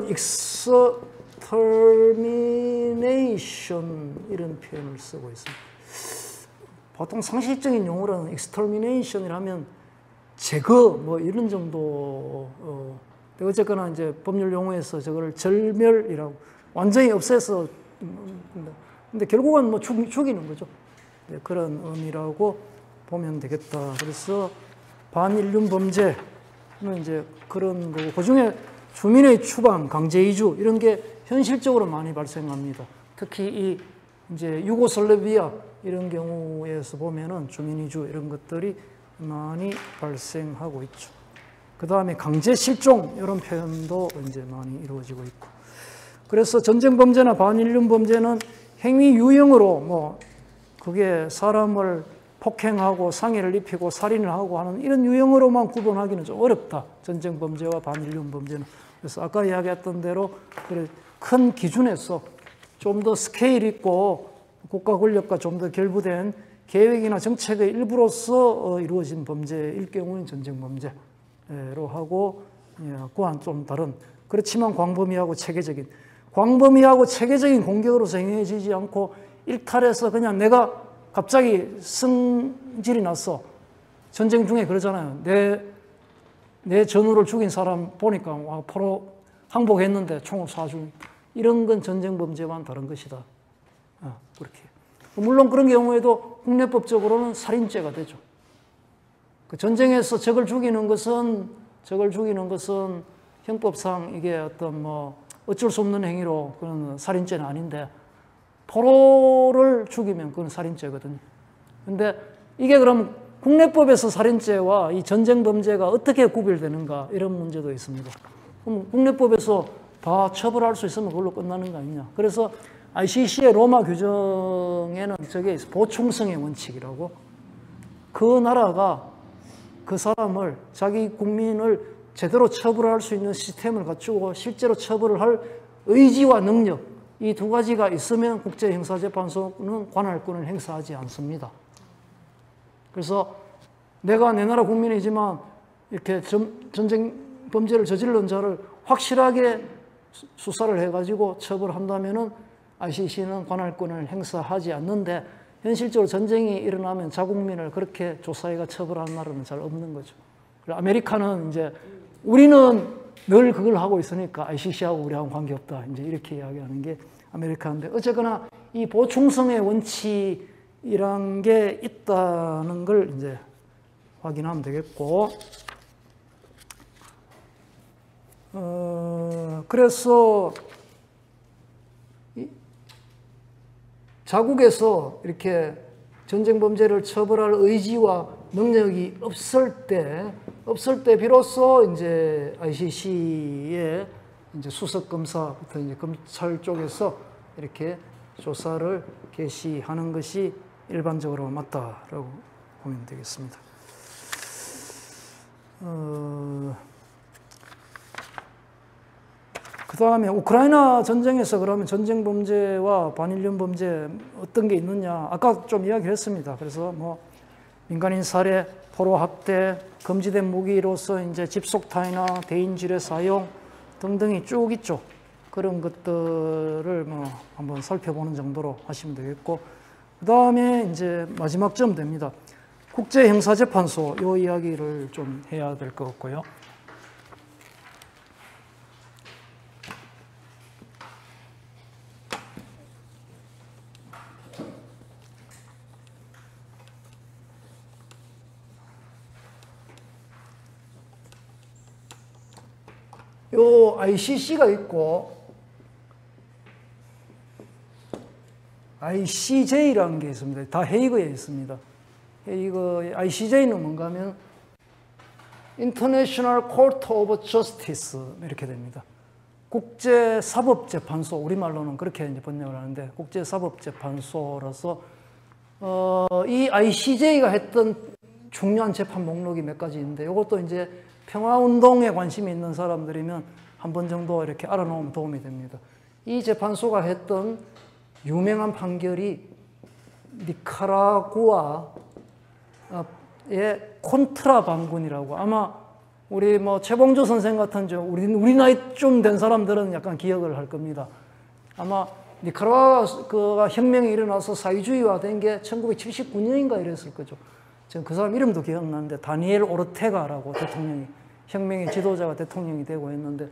extermination 이런 표현을 쓰고 있습니다. 보통 상식적인 용어로는 extermination이라면 제거 뭐 이런 정도. 어쨌거나 이제 법률 용어에서 저걸 절멸이라고 완전히 없애서. 근데 결국은 뭐 죽이는 거죠. 그런 의미라고 보면 되겠다. 그래서 반인륜 범죄는 이제 그런 거고, 그 중에 주민의 추방, 강제 이주 이런 게 현실적으로 많이 발생합니다. 특히 이 이제 유고슬라비아 이런 경우에서 보면은 주민 이주 이런 것들이 많이 발생하고 있죠. 그 다음에 강제 실종 이런 표현도 이제 많이 이루어지고 있고. 그래서 전쟁 범죄나 반인륜 범죄는 행위 유형으로 뭐 그게 사람을 폭행하고 상해를 입히고 살인을 하고 하는 이런 유형으로만 구분하기는 좀 어렵다. 전쟁 범죄와 반인륜 범죄는. 그래서 아까 이야기했던 대로 그래 큰 기준에서 좀 더 스케일 있고 국가 권력과 좀 더 결부된 계획이나 정책의 일부로서 이루어진 범죄일 경우는 전쟁 범죄로 하고, 그와는 좀 다른, 그렇지만 광범위하고 체계적인 공격으로서 행해지지 않고 일탈해서 그냥 내가 갑자기 성질이 났어. 전쟁 중에 그러잖아요. 내 전우를 죽인 사람 보니까 포로 항복했는데 총을 쏴주니, 이런 건 전쟁 범죄와는 다른 것이다. 그렇게. 물론 그런 경우에도 국내법적으로는 살인죄가 되죠. 그 전쟁에서 적을 죽이는 것은 형법상 이게 어떤 뭐 어쩔 수 없는 행위로 그런 살인죄는 아닌데, 포로를 죽이면 그건 살인죄거든요. 근데 이게 그럼 국내법에서 살인죄와 이 전쟁 범죄가 어떻게 구별되는가, 이런 문제도 있습니다. 그럼 국내법에서 다 처벌할 수 있으면 그걸로 끝나는 거 아니냐. 그래서 ICC의 로마 규정에는 저게 있어. 보충성의 원칙이라고. 그 나라가 그 사람을, 자기 국민을 제대로 처벌할 수 있는 시스템을 갖추고 실제로 처벌을 할 의지와 능력, 이 두 가지가 있으면 국제형사재판소는 관할권을 행사하지 않습니다. 그래서 내가 내 나라 국민이지만 이렇게 전쟁 범죄를 저지른 자를 확실하게 수사를 해가지고 처벌한다면은 ICC는 관할권을 행사하지 않는데, 현실적으로 전쟁이 일어나면 자국민을 그렇게 조사해가 처벌하는 나라는 잘 없는 거죠. 아메리카는 이제 우리는 늘 그걸 하고 있으니까 ICC하고 우리하고 관계없다, 이제 이렇게 이야기하는 게 아메리카인데, 어쨌거나 이 보충성의 원칙이란 게 있다는 걸 이제 확인하면 되겠고, 그래서 자국에서 이렇게 전쟁 범죄를 처벌할 의지와 능력이 없을 때 비로소 이제 ICC의 이제 수석 검사부터 이제 검찰 쪽에서 이렇게 조사를 개시하는 것이 일반적으로 맞다라고 보면 되겠습니다. 그 다음에 우크라이나 전쟁에서 그러면 전쟁 범죄와 반인륜 범죄 어떤 게 있느냐, 아까 좀 이야기를 했습니다. 그래서 뭐 민간인 살해, 포로 학대, 금지된 무기로서 이제 집속타이나 대인질의 사용 등등이 쭉 있죠. 그런 것들을 뭐 한번 살펴보는 정도로 하시면 되겠고, 그 다음에 이제 마지막 점 됩니다. 국제형사재판소, 요 이야기를 좀 해야 될 것 같고요. 요 ICC가 있고 ICJ라는 게 있습니다. 다 헤이그에 있습니다. 헤이그 ICJ는 뭔가 하면 International Court of Justice 이렇게 됩니다. 국제사법재판소, 우리말로는 그렇게 이제 번역을 하는데 국제사법재판소라서 이 ICJ가 했던 중요한 재판 목록이 몇 가지 있는데, 이것도 이제 평화운동에 관심이 있는 사람들이면 한 번 정도 이렇게 알아놓으면 도움이 됩니다. 이 재판소가 했던 유명한 판결이 니카라구아의 콘트라 반군이라고, 아마 우리 뭐 최봉주 선생 같은 우리 나이 좀 된 사람들은 약간 기억을 할 겁니다. 아마 니카라구아가 혁명이 일어나서 사회주의화 된 게 1979년인가 이랬을 거죠. 지금 그 사람 이름도 기억나는데, 다니엘 오르테가라고 대통령이, 혁명의 지도자가 대통령이 되고 했는데,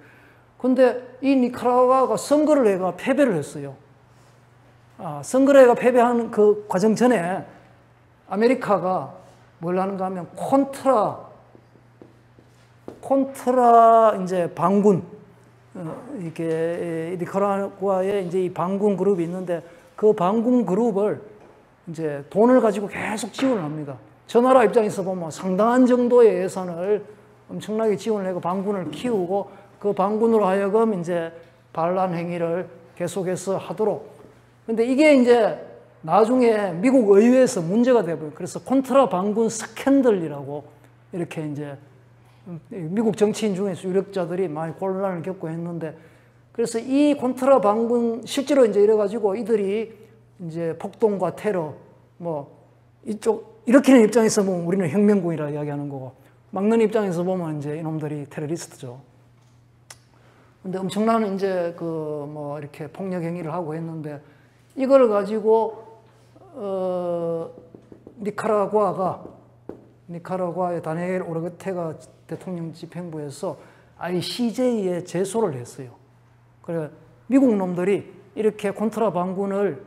근데 이 니카라구아가 선거를 해가 패배를 했어요. 선거를 해가 패배하는 그 과정 전에 아메리카가 뭘 하는가 하면 콘트라 이제 반군, 이렇게 니카라구아에 이제 이 반군 그룹이 있는데, 그 반군 그룹을 이제 돈을 가지고 계속 지원을 합니다. 저 나라 입장에서 보면 상당한 정도의 예산을 엄청나게 지원을 하고 반군을 키우고, 그 반군으로 하여금 이제 반란 행위를 계속해서 하도록. 근데 이게 이제 나중에 미국 의회에서 문제가 되고요. 그래서 콘트라 반군 스캔들이라고 이렇게 이제 미국 정치인 중에서 유력자들이 많이混乱을 겪고 했는데, 그래서 이 콘트라 반군 실제로 이제 이래가지고 이들이 이제 폭동과 테러, 뭐 이쪽 일으키는 입장에서 보면 우리는 혁명군이라 이야기하는 거고, 막는 입장에서 보면 이제 이놈들이 테러리스트죠. 근데 엄청난 이제 그 뭐 이렇게 폭력 행위를 하고 했는데, 이걸 가지고 니카라구아의 다니엘 오르테가 대통령 집행부에서 ICJ에 제소를 했어요. 그래 미국 놈들이 이렇게 콘트라 반군을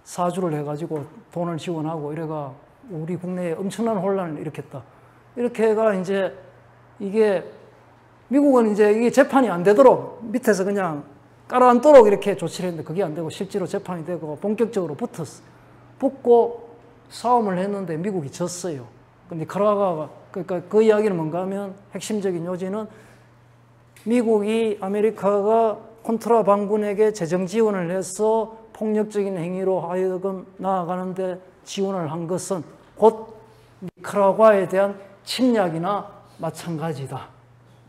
사주를 해가지고 돈을 지원하고 이래가 우리 국내에 엄청난 혼란을 일으켰다. 이렇게 해가 이제 이게 미국은 이제 이게 재판이 안 되도록 밑에서 그냥 깔아앉도록 이렇게 조치를 했는데, 그게 안 되고 실제로 재판이 되고 본격적으로 붙고 싸움을 했는데 미국이 졌어요. 근데 니카라구아가, 그러니까 그 이야기는 뭔가 하면 핵심적인 요지는 아메리카가 콘트라 반군에게 재정 지원을 해서 폭력적인 행위로 하여금 나아가는데 지원을 한 것은 곧 니카라과에 대한 침략이나 마찬가지다.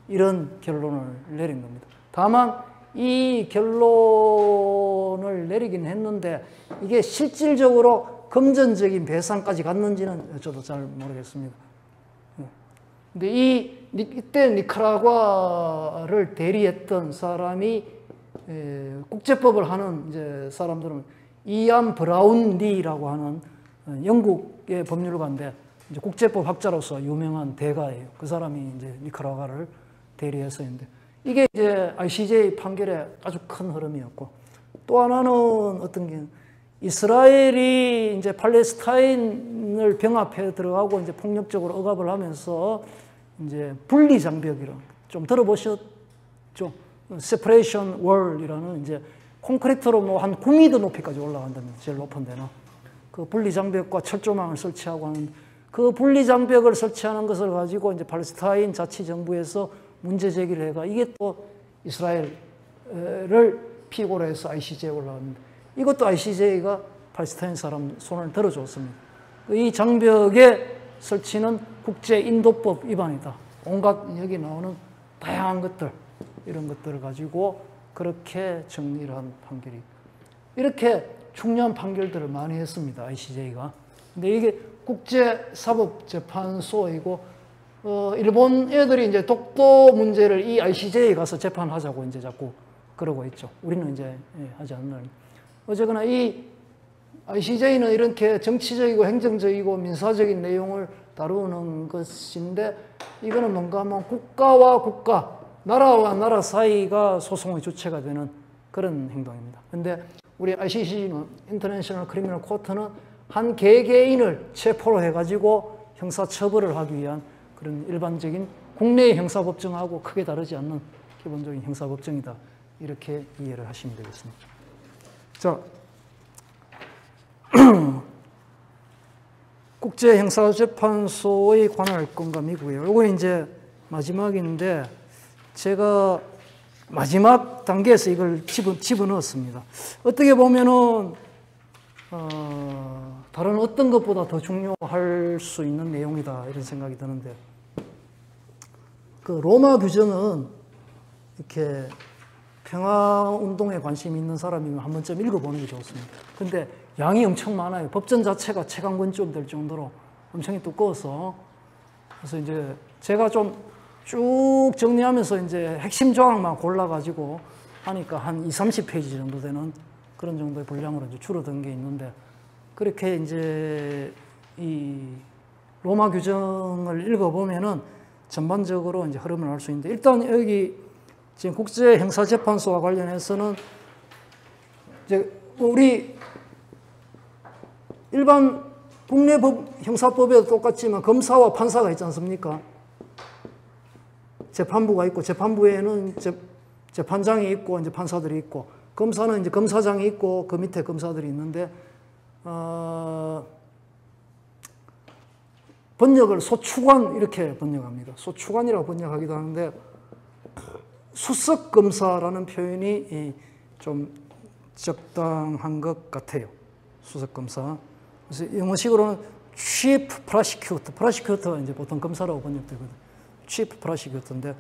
이런 결론을 내린 겁니다. 다만 이 결론을 내리긴 했는데 이게 실질적으로 금전적인 배상까지 갔는지는 저도 잘 모르겠습니다. 근데 이때 니카라과를 대리했던 사람이 국제법을 하는 이제 사람들은 이안 브라운리라고 하는 영국의 법률가인데 이제 국제법 학자로서 유명한 대가예요. 그 사람이 이제 니카라과를 대리해서 했는데 이게 이제 ICJ 판결의 아주 큰 흐름이었고, 또 하나는 어떤 게 이스라엘이 이제 팔레스타인을 병합해 들어가고 이제 폭력적으로 억압을 하면서 이제 분리 장벽이라는, 좀 들어보셨죠? 세퍼레이션 월이라는 이제 콘크리트로 뭐 한 9m 높이까지 올라간답니다. 제일 높은 데는. 그 분리 장벽과 철조망을 설치하고 하는, 그 분리 장벽을 설치하는 것을 가지고 이제 팔레스타인 자치정부에서 문제 제기를 해가 이게 또 이스라엘을 피고로 해서 ICJ에 올라갑니다. 이것도 ICJ가 팔레스타인 사람 손을 들어줬습니다. 이 장벽의 설치는 국제인도법 위반이다. 온갖 여기 나오는 다양한 것들, 이런 것들을 가지고 그렇게 정리를 한 판결이. 이렇게 중요한 판결들을 많이 했습니다. ICJ가. 근데 이게 국제사법재판소이고, 일본 애들이 이제 독도 문제를 이 ICJ에 가서 재판하자고 이제 자꾸 그러고 있죠. 우리는 이제 하지 않는. 어쨌거나 이 ICJ는 이렇게 정치적이고 행정적이고 민사적인 내용을 다루는 것인데, 이거는 뭔가 하면 국가와 국가, 나라와 나라 사이가 소송의 주체가 되는 그런 행동입니다. 근데 우리 ICC는, 인터내셔널 크리미널 코트는 한 개개인을 체포로 해가지고 형사처벌을 하기 위한 그런 일반적인 국내의 형사법정하고 크게 다르지 않는 기본적인 형사법정이다. 이렇게 이해를 하시면 되겠습니다. 자, 국제형사재판소의 관할 건감이고요. 이거 이제 마지막인데 제가 마지막 단계에서 이걸 집어넣었습니다. 어떻게 보면은 다른 어떤 것보다 더 중요할 수 있는 내용이다, 이런 생각이 드는데, 그 로마 규정은 이렇게 평화운동에 관심 있는 사람이면 한 번쯤 읽어보는 게 좋습니다. 근데 양이 엄청 많아요. 법전 자체가 책 한 권쯤 될 정도로 엄청 두꺼워서. 그래서 이제 제가 좀 쭉 정리하면서 이제 핵심 조항만 골라가지고 하니까 한 20-30페이지 정도 되는 그런 정도의 분량으로 이제 줄어든 게 있는데, 그렇게 이제 이 로마 규정을 읽어보면은 전반적으로 이제 흐름을 알 수 있는데, 일단 여기 지금 국제형사재판소와 관련해서는 이제 우리 일반 국내 형사법에도 똑같지만 검사와 판사가 있지 않습니까? 재판부가 있고, 재판부에는 재판장이 있고 이제 판사들이 있고, 검사는 이제 검사장이 있고 그 밑에 검사들이 있는데, 번역을 소추관 이렇게 번역합니다. 소추관이라고 번역하기도 하는데, 수석검사라는 표현이 좀 적당한 것 같아요. 수석검사. 그래서 영어식으로는 Chief Prosecutor, Prosecutor가 이제 보통 검사라고 번역되거든요. Chief Prosecutor인데,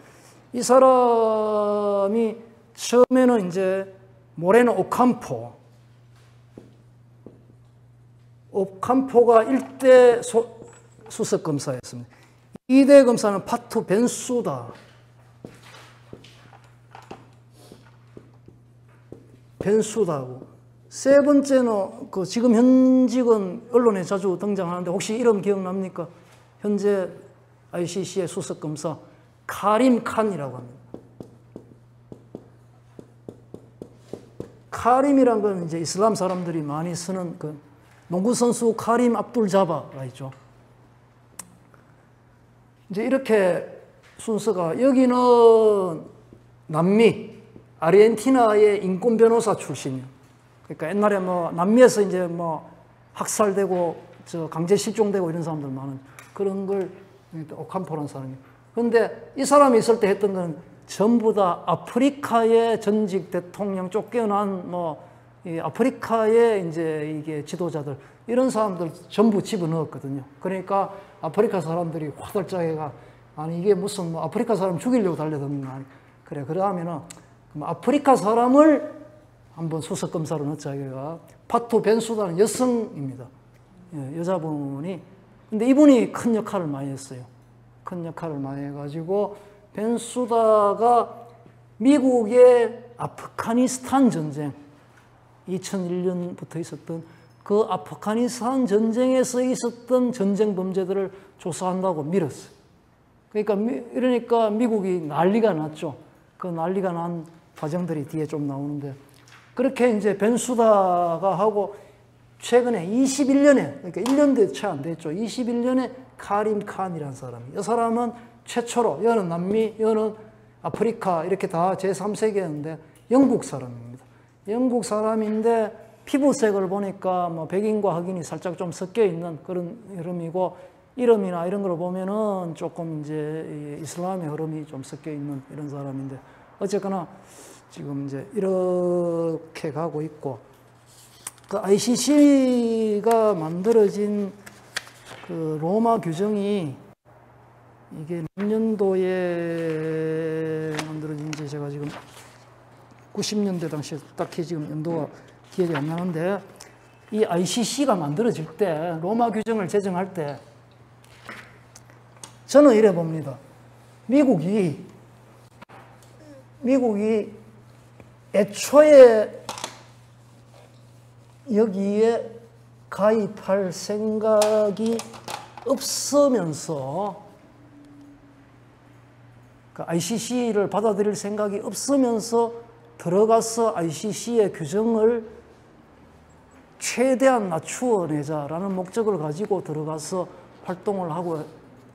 이 사람이 처음에는 이제 모레노 오캄포가 1대 수석검사였습니다. 2대 검사는 파투 벤수다. 벤수다고. 세 번째는 그 지금 현직은 언론에 자주 등장하는데 혹시 이름 기억납니까? 현재 ICC의 수석검사 카림 칸이라고 합니다. 카림이란 건 이제 이슬람 사람들이 많이 쓰는 그 농구선수 카림 압둘 자바가 있죠. 이제 이렇게 순서가, 여기는 남미, 아르헨티나의 인권 변호사 출신이에요. 그러니까 옛날에 뭐 남미에서 이제 뭐 학살되고 강제 실종되고 이런 사람들 많은 그런 걸 오캄포라는 사람이에요. 그런데 이 사람이 있을 때 했던 건 전부 다 아프리카의 전직 대통령 쫓겨난 뭐 이 아프리카의 이제 이게 지도자들, 이런 사람들 전부 집어넣었거든요. 그러니까 아프리카 사람들이 화들짝해가, 아니 이게 무슨 뭐 아프리카 사람 죽이려고 달려드는 거 아니. 그래, 그러면은 아프리카 사람을 한번 수석 검사로 넣자. 이가 파투 벤수다는 여성입니다. 예, 여자분이. 근데 이분이 큰 역할을 많이 했어요. 큰 역할을 많이 해가지고 벤수다가 미국의 아프가니스탄 전쟁, 2001년부터 있었던 그 아프가니스탄 전쟁에서 있었던 전쟁 범죄들을 조사한다고 밀었어요. 그러니까 미국이 난리가 났죠. 그 난리가 난 과정들이 뒤에 좀 나오는데, 그렇게 이제 벤수다가 하고 최근에 21년에, 그러니까 1년도 채 안 됐죠. 21년에 카림 칸이라는 사람이, 이 사람은 최초로, 여는 남미, 여는 아프리카 이렇게 다 제3세계였는데 영국 사람입니다. 영국 사람인데 피부색을 보니까 뭐 백인과 흑인이 살짝 좀 섞여 있는 그런 흐름이고, 이름이나 이런 걸 보면은 조금 이제 이슬람의 흐름이 좀 섞여 있는 이런 사람인데, 어쨌거나 지금 이제 이렇게 가고 있고, 그 ICC가 만들어진 그 로마 규정이 이게 몇 년도에 만들어진지 제가 지금 90년대 당시에 딱히 지금 연도가 기억이 안 나는데, 이 ICC가 만들어질 때, 로마 규정을 제정할 때, 저는 이래 봅니다. 미국이 애초에 여기에 가입할 생각이 없으면서, 그 ICC를 받아들일 생각이 없으면서 들어가서 ICC의 규정을 최대한 낮추어내자라는 목적을 가지고 들어가서 활동을 하고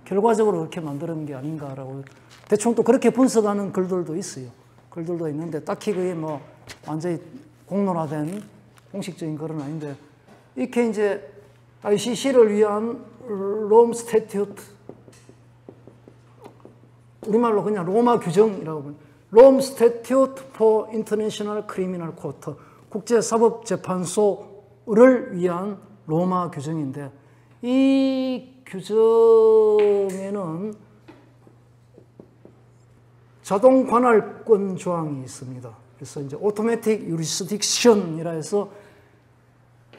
결과적으로 그렇게 만드는 게 아닌가라고, 대충 또 그렇게 분석하는 글들도 있어요. 글들도 있는데 딱히 그게 뭐 완전히 공론화된 공식적인 글은 아닌데, 이렇게 이제 ICC를 위한 롬 스태튜트, 우리말로 그냥 로마 규정이라고 부르는 롬 스태튜트 포 인터내셔널 크리미널 코트, 국제사법재판소를 위한 로마 규정인데, 이 규정에는 자동 관할권 조항이 있습니다. 그래서 이제 오토매틱 유리스딕션이라 해서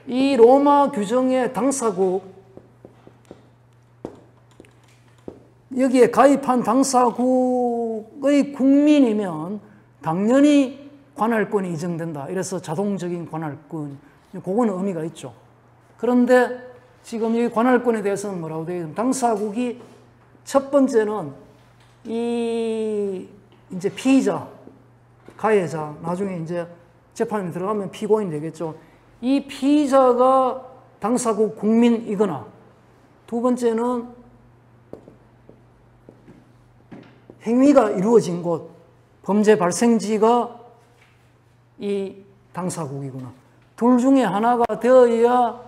이 로마 규정의 당사국, 여기에 가입한 당사국의 국민이면 당연히 관할권이 인정된다. 이래서 자동적인 관할권, 그거는 의미가 있죠. 그런데 지금 이 관할권에 대해서는 뭐라고 되어 있냐면, 당사국이 첫 번째는 이 이제 피의자, 가해자, 나중에 이제 재판에 들어가면 피고인이 되겠죠. 이 피의자가 당사국 국민이거나, 두 번째는 행위가 이루어진 곳, 범죄 발생지가 이 당사국이구나. 둘 중에 하나가 되어야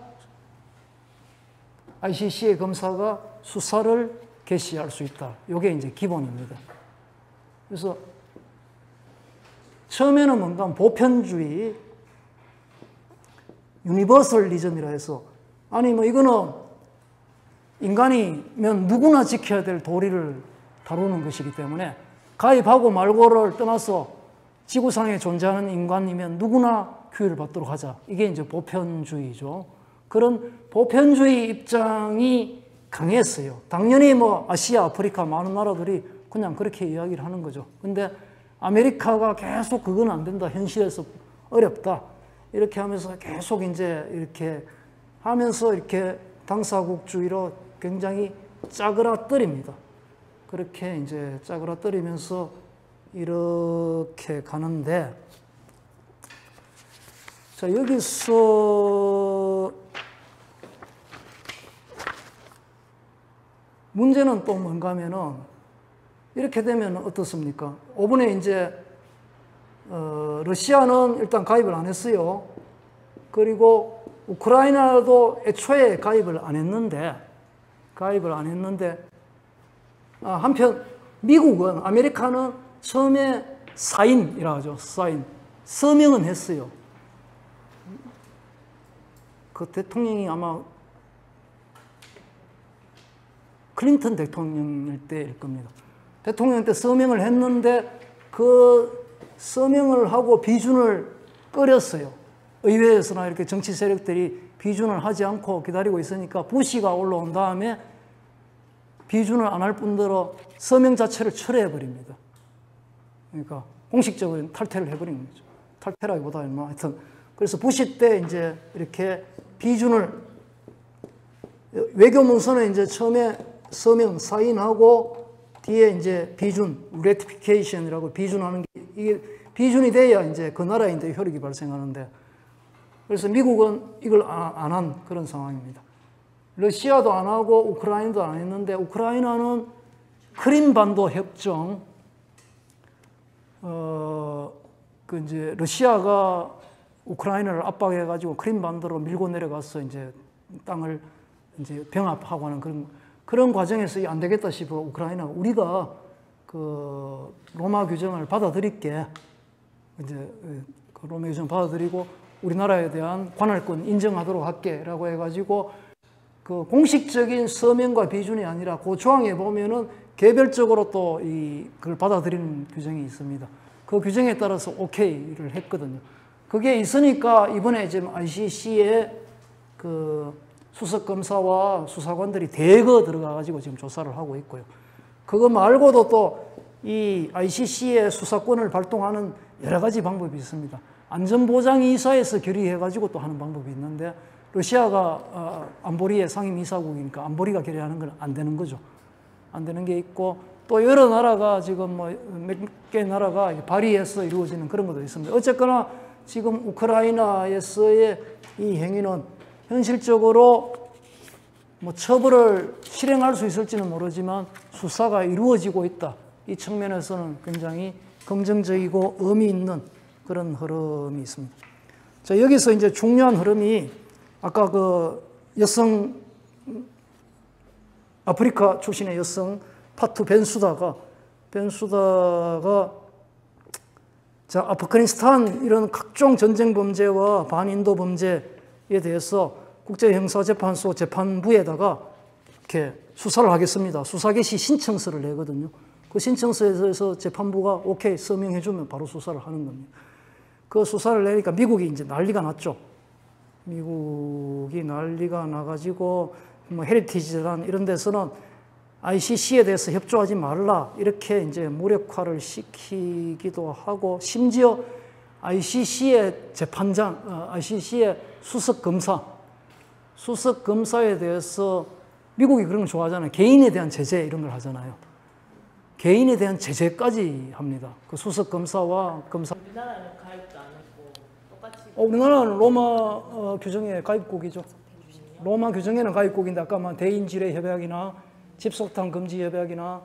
ICC의 검사가 수사를 개시할 수 있다. 이게 이제 기본입니다. 그래서 처음에는 뭔가 보편주의, 유니버설리즘이라 해서, 아니 뭐 이거는 인간이면 누구나 지켜야 될 도리를 다루는 것이기 때문에 가입하고 말고를 떠나서 지구상에 존재하는 인간이면 누구나 규율을 받도록 하자. 이게 이제 보편주의죠. 그런 보편주의 입장이 강했어요. 당연히 뭐 아시아, 아프리카 많은 나라들이 그냥 그렇게 이야기를 하는 거죠. 근데 아메리카가 계속 그건 안 된다. 현실에서 어렵다. 이렇게 하면서 계속 이제 이렇게 하면서 이렇게 당사국주의로 굉장히 짜그라뜨립니다. 그렇게 이제 짜그라뜨리면서 이렇게 가는데, 자, 여기서 문제는 또 뭔가 하면은, 이렇게 되면 어떻습니까? 5분에 이제, 러시아는 일단 가입을 안 했어요. 그리고 우크라이나도 애초에 가입을 안 했는데, 한편 미국은, 아메리카는 처음에 사인이라고 하죠. 사인. 서명은 했어요. 그 대통령이 아마 클린턴 대통령 때일 겁니다. 대통령 때 서명을 했는데 그 서명을 하고 비준을 꺼렸어요. 의회에서나 이렇게 정치 세력들이 비준을 하지 않고 기다리고 있으니까 부시가 올라온 다음에 비준을 안 할 뿐더러 서명 자체를 철회해버립니다. 그러니까 공식적으로 탈퇴를 해버린 거죠. 탈퇴라기보다는 뭐 하여튼 그래서 부시 때 이제 이렇게 비준을 외교 문서는 이제 처음에 서명 사인하고 뒤에 이제 비준 ratification이라고 비준하는 게 이게 비준이 돼야 이제 그 나라인데 효력이 발생하는데 그래서 미국은 이걸 안 한 그런 상황입니다. 러시아도 안 하고 우크라이나도 안 했는데 우크라이나는 크림반도 협정 그 이제 러시아가 우크라이나를 압박해가지고 크림반도로 밀고 내려가서 이제 땅을 이제 병합하고 하는 그런 과정에서 안 되겠다 싶어 우크라이나가 우리가 그 로마 규정을 받아들일게 이제 그 로마 규정 받아들이고 우리나라에 대한 관할권 인정하도록 할게라고 해가지고 그 공식적인 서명과 비준이 아니라 그 조항에 보면은 개별적으로 또 그걸 받아들이는 규정이 있습니다. 그 규정에 따라서 오케이를 했거든요. 그게 있으니까 이번에 지금 ICC에 그 수석 검사와 수사관들이 대거 들어가가지고 지금 조사를 하고 있고요. 그거 말고도 또 이 ICC의 수사권을 발동하는 여러 가지 방법이 있습니다. 안전보장이사에서 결의해가지고 또 하는 방법이 있는데 러시아가 안보리의 상임이사국이니까 안보리가 결의하는 건 안 되는 거죠. 안 되는 게 있고 또 여러 나라가 지금 뭐 몇 개 나라가 발의해서 이루어지는 그런 것도 있습니다. 어쨌거나 지금 우크라이나에서의 이 행위는 현실적으로 뭐 처벌을 실행할 수 있을지는 모르지만 수사가 이루어지고 있다. 이 측면에서는 굉장히 긍정적이고 의미 있는 그런 흐름이 있습니다. 자, 여기서 이제 중요한 흐름이 아까 그 여성 아프리카 출신의 여성 파투 벤수다가 자, 아프가니스탄 이런 각종 전쟁 범죄와 반인도 범죄에 대해서 국제형사재판소 재판부에다가 이렇게 수사를 하겠습니다. 수사 개시 신청서를 내거든요. 그 신청서에서 재판부가 오케이 서명해주면 바로 수사를 하는 겁니다. 그 수사를 내니까 미국이 이제 난리가 났죠. 미국이 난리가 나가지고 뭐 헤리티지란 이런 데서는 ICC에 대해서 협조하지 말라 이렇게 이제 무력화를 시키기도 하고 심지어 ICC의 재판장, ICC의 수석 검사에 대해서 미국이 그런 걸 좋아하잖아요. 개인에 대한 제재 이런 걸 하잖아요. 개인에 대한 제재까지 합니다. 그 수석 검사와 검사. 우리나라는 가입도 안 했고 똑같이. 우리나라는 로마 규정의 가입국이죠. 로마 규정에는 가입국인데 아까 뭐 대인지뢰 협약이나 집속탄 금지 협약이나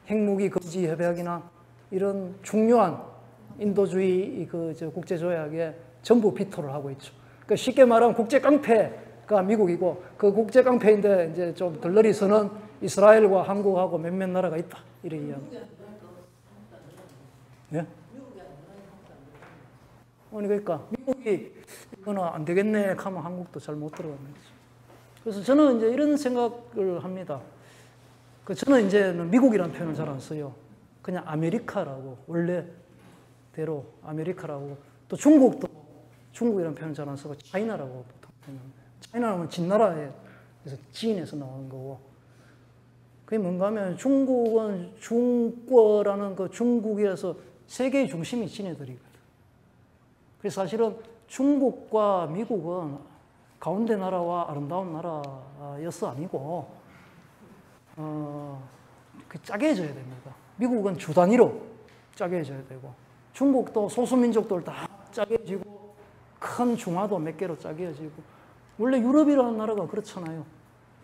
핵무기 금지 협약이나 이런 중요한 인도주의 그 국제 조약에 전부 비토를 하고 있죠. 그러니까 쉽게 말하면 국제 깡패가 미국이고 그 국제 깡패인데 이제 좀 덜러리서는 이스라엘과 한국하고 몇몇 나라가 있다 이래 이야기. 예? 아니 그러니까 미국이 이거는 안 되겠네 하면 한국도 잘 못 들어가는 거죠. 그래서 저는 이제 이런 생각을 합니다. 저는 이제는 미국이라는 표현을 잘 안 써요. 그냥 아메리카라고 원래대로 아메리카라고 또 중국도 중국이라는 표현을 잘 안 쓰고 차이나라고 보통 표현합니다. 차이나는 진나라에서 지인에서 나오는 거고 그게 뭔가 하면 중국은 중국어라는 그 중국에서 세계의 중심이 지네들이거든. 그래서 사실은 중국과 미국은 가운데 나라와 아름다운 나라여서 아니고 짜게 해줘야 됩니다. 미국은 주 단위로 짜게 해줘야 되고 중국도 소수민족들 다 짜게 해지고 큰 중화도 몇 개로 짜게 해지고 원래 유럽이라는 나라가 그렇잖아요.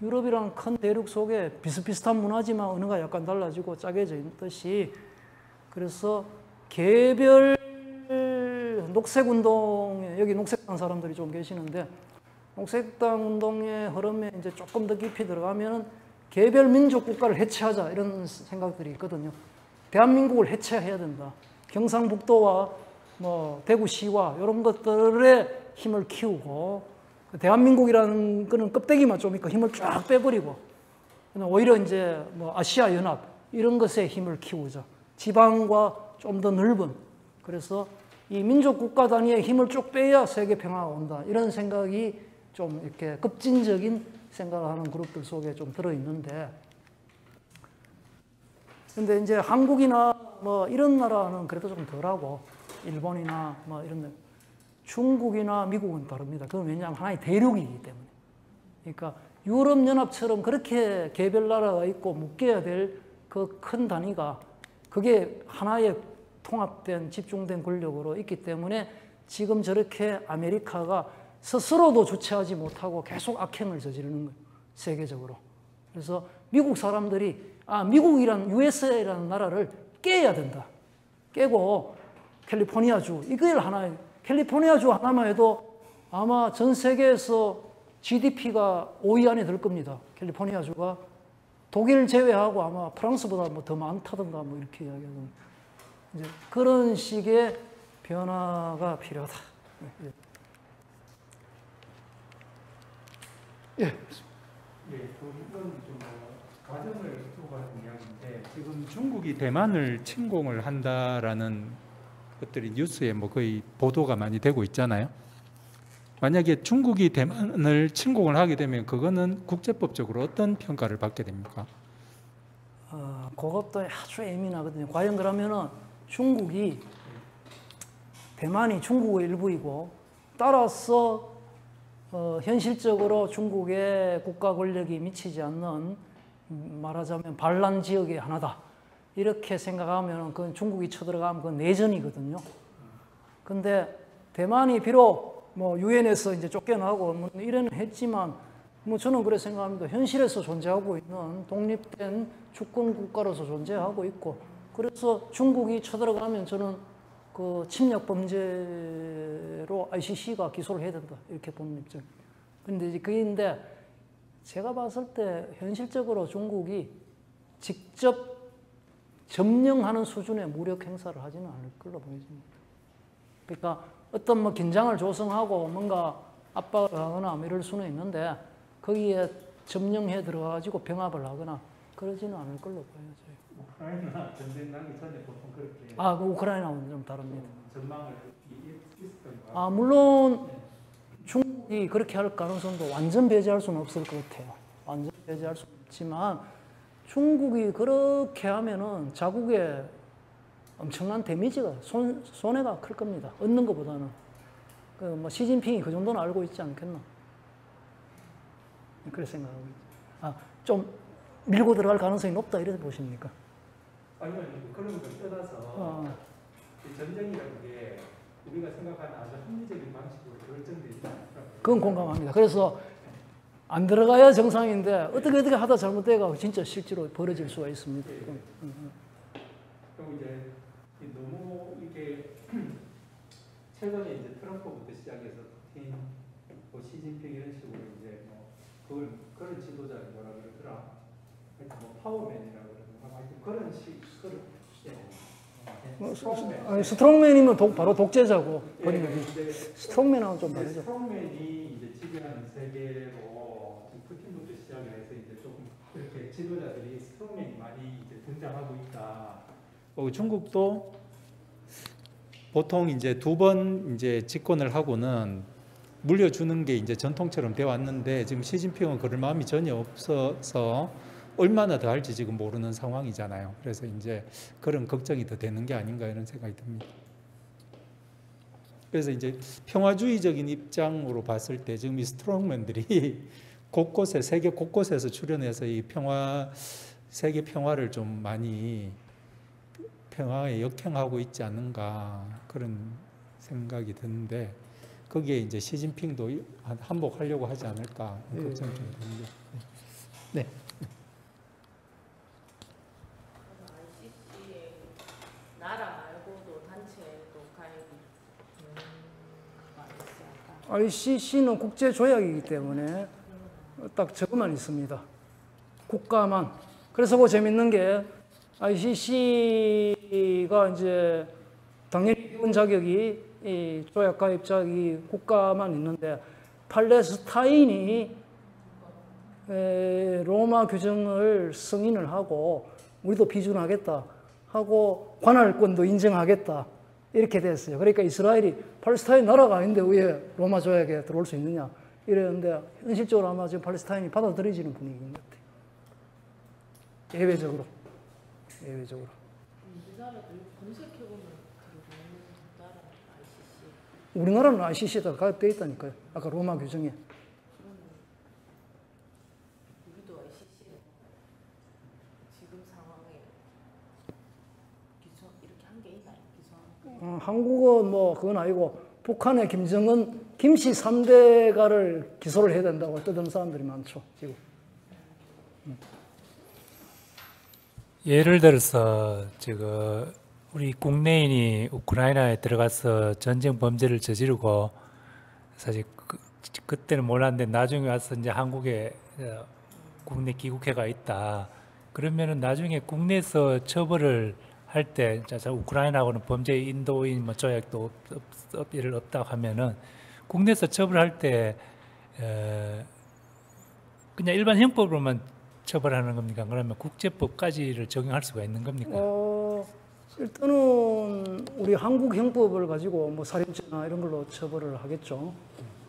유럽이라는 큰 대륙 속에 비슷비슷한 문화지만 언어가 약간 달라지고 짜게 해져 있듯이 그래서 개별 녹색운동에 여기 녹색당 사람들이 좀 계시는데 녹색당 운동의 흐름에 이제 조금 더 깊이 들어가면은 개별 민족 국가를 해체하자 이런 생각들이 있거든요. 대한민국을 해체해야 된다. 경상북도와 뭐 대구시와 이런 것들의 힘을 키우고 대한민국이라는 거는 껍데기만 좀 있고 힘을 쫙 빼버리고 오히려 이제 뭐 아시아 연합 이런 것에 힘을 키우자. 지방과 좀 더 넓은. 그래서 이 민족 국가 단위의 힘을 쭉 빼야 세계 평화가 온다. 이런 생각이 좀 이렇게 급진적인 생각을 하는 그룹들 속에 좀 들어 있는데, 근데 이제 한국이나 뭐 이런 나라는 그래도 좀 덜하고, 일본이나 뭐 이런 데, 중국이나 미국은 다릅니다. 그건 왜냐하면 하나의 대륙이기 때문에. 그러니까 유럽연합처럼 그렇게 개별 나라가 있고 묶여야 될 그 큰 단위가 그게 하나의 통합된 집중된 권력으로 있기 때문에 지금 저렇게 아메리카가 스스로도 주체하지 못하고 계속 악행을 저지르는 거예요. 세계적으로. 그래서 미국 사람들이 미국이란 USA라는 나라를 깨야 된다. 깨고 캘리포니아주 이걸 하나, 캘리포니아주 하나만 해도 아마 전 세계에서 GDP가 5위 안에 들 겁니다. 캘리포니아주가 독일 제외하고 아마 프랑스보다 뭐 더 많다든가 뭐 이렇게 이야기하는 이제 그런 식의 변화가 필요하다. 예. 예, 이건 좀 가정을 두고 하는 이야기인데 지금 중국이 대만을 침공을 한다라는 것들이 뉴스에 뭐 거의 보도가 많이 되고 있잖아요. 만약에 중국이 대만을 침공을 하게 되면 그거는 국제법적으로 어떤 평가를 받게 됩니까? 그것도 아주 예민하거든요. 과연 그러면은 중국이 대만이 중국의 일부이고 따라서 현실적으로 중국의 국가 권력이 미치지 않는 말하자면 반란 지역의 하나다. 이렇게 생각하면 그건 중국이 쳐들어가면 그건 내전이거든요. 근데 대만이 비록 뭐 유엔에서 이제 쫓겨나고 뭐 이래는 했지만 뭐 저는 그렇게 생각합니다. 현실에서 존재하고 있는 독립된 주권 국가로서 존재하고 있고 그래서 중국이 쳐들어가면 저는 그 침략 범죄로 ICC가 기소를 해야 된다. 이렇게 보는 입장. 근데 이제 그게인데 제가 봤을 때 현실적으로 중국이 직접 점령하는 수준의 무력 행사를 하지는 않을 걸로 보여집니다. 그러니까 어떤 뭐 긴장을 조성하고 뭔가 압박을 하거나 뭐 이럴 수는 있는데 거기에 점령해 들어가가지고 병합을 하거나 그러지는 않을 걸로 보여져요. 우크라이나 전쟁 나기 전에 보통 그렇게 그 우크라이나는 좀 다릅니다. 전망을 있었던가? 물론 중국이 그렇게 할 가능성도 완전 배제할 수는 없을 것 같아요. 완전 배제할 수는 없지만 중국이 그렇게 하면은 자국에 엄청난 데미지가 손해가 클 겁니다. 얻는 것보다는 그 뭐 시진핑이 그 정도는 알고 있지 않겠나? 그렇게 생각하고 있죠. 좀 밀고 들어갈 가능성이 높다 이렇게 보십니까? 아니요, 그런 걸 떠나서 전쟁이라는 게 우리가 생각하는 아주 합리적인 방식으로 결정되지 않더라고요. 그건 공감합니다. 그래서 안 들어가야 정상인데 어떻게 하다 잘못돼가 진짜 실제로 벌어질 수가 있습니다. 그리고 이제 너무 이게 최근에 이제 트럼프부터 시작해서 푸틴, 뭐 시진핑 이런 식으로 이제 뭐 그런 지도자를 뭐라 그러더라. 하여튼 뭐 파워맨이라고 그러더라. 하여튼 그런 스트롱맨이면 바로 독재자고 예, 스트롱맨하고는 좀 다르죠. 스트롱맨이 이제 지배하는 세계로 푸틴부터 시작해서 이제 조금 이렇게 지도자들이 스트롱맨이 많이 이제 등장하고 있다. 중국도 보통 이제 두 번 이제 집권을 하고는 물려주는 게 이제 전통처럼 되어 왔는데 지금 시진핑은 그럴 마음이 전혀 없어서 얼마나 더 할지 지금 모르는 상황이잖아요. 그래서 이제 그런 걱정이 더 되는 게 아닌가 이런 생각이 듭니다. 그래서 이제 평화주의적인 입장으로 봤을 때 지금 이 스트롱맨들이 곳곳에 세계 곳곳에서 출연해서 이 세계 평화를 좀 많이 평화에 역행하고 있지 않는가 그런 생각이 드는데 거기에 이제 시진핑도 한복하려고 하지 않을까 걱정이 좀 듭니다. 네. ICC에 나라 말고도 단체도 가입이 있을까? ICC는 국제 조약이기 때문에 딱 저것만 있습니다. 국가만. 그래서 그 재밌는 게 ICC가 이제 당연히 기본 자격이 이 조약 가입 자격이 국가만 있는데 팔레스타인이 로마 규정을 승인을 하고 우리도 비준하겠다 하고 관할권도 인정하겠다 이렇게 됐어요. 그러니까 이스라엘이 팔레스타인 나라가 아닌데 왜 로마 조약에 들어올 수 있느냐 이랬는데 현실적으로 아마 지금 팔레스타인이 받아들여지는 분위기인 것 같아요. 예외적으로. 우리나라도 검색해보면 들어가는 나라 ICC. 우리나라는 ICC에다 가입되어 있다니까요. 아까 로마 규정에. 우리도 ICC에 지금 상황에 기소 이렇게 한 게 있나요? 기소한 거? 한국은 뭐 그건 아니고 북한의 김정은 김씨 3대가를 기소를 해야 된다고 떠드는 사람들이 많죠. 지금. 예를 들어서 지금 우리 국내인이 우크라이나에 들어가서 전쟁 범죄를 저지르고 사실 그때는 몰랐는데 나중에 와서 이제 한국에 국내 기국회가 있다. 그러면은 나중에 국내에서 처벌을 할 때 우크라이나하고는 범죄 인도인 뭐 조약도 없다고 하면은 국내에서 처벌할 때 그냥 일반 형법으로만 처벌하는 겁니까? 그러면 국제법까지를 적용할 수가 있는 겁니까? 일단은 우리 한국 형법을 가지고 뭐 살인죄나 이런 걸로 처벌을 하겠죠.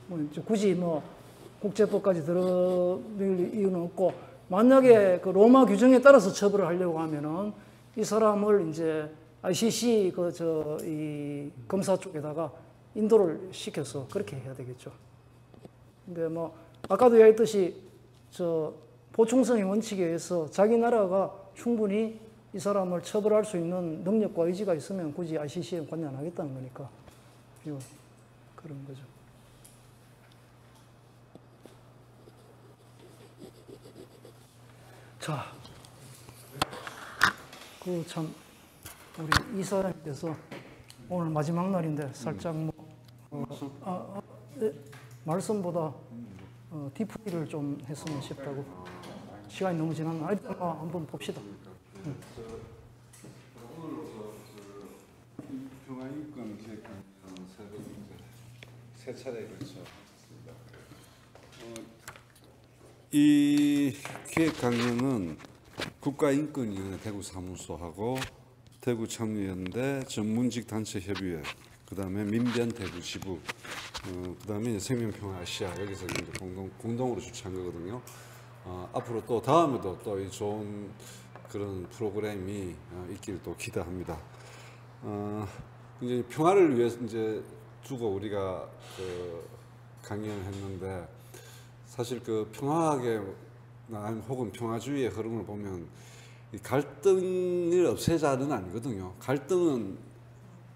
뭐 이제 굳이 뭐 국제법까지 들어올 이유는 없고 만약에 그 로마 규정에 따라서 처벌을 하려고 하면은 이 사람을 이제 ICC 이 검사 쪽에다가 인도를 시켜서 그렇게 해야 되겠죠. 근데 뭐 아까도 얘기했듯이 보충성의 원칙에 의해서 자기 나라가 충분히 이 사람을 처벌할 수 있는 능력과 의지가 있으면 굳이 ICC에 관여 안 하겠다는 거니까 그런 거죠. 자, 참 우리 이사장님께서 오늘 마지막 날인데 살짝 말씀보다 디프리를 좀 했으면 싶다고. 시간이 너무 지났나? 한번 봅시다. 오늘로서 평화인권 기획관 세 차례에 걸쳐 하셨습니다. 이 기획 강연은 국가인권위원회 대구사무소하고 대구참여연대 전문직 단체협의회, 그다음에 민변 대구지부, 그다음에 생명평화아시아 여기서 이제 공동으로 주최한 거거든요. 앞으로 또 다음에도 또 이 좋은 그런 프로그램이 있기를 또 기대합니다. 이제 평화를 위해서 이제 두고 우리가 강연을 했는데 사실 그 평화학의 혹은 평화주의의 흐름을 보면 이 갈등을 없애자는 아니거든요. 갈등은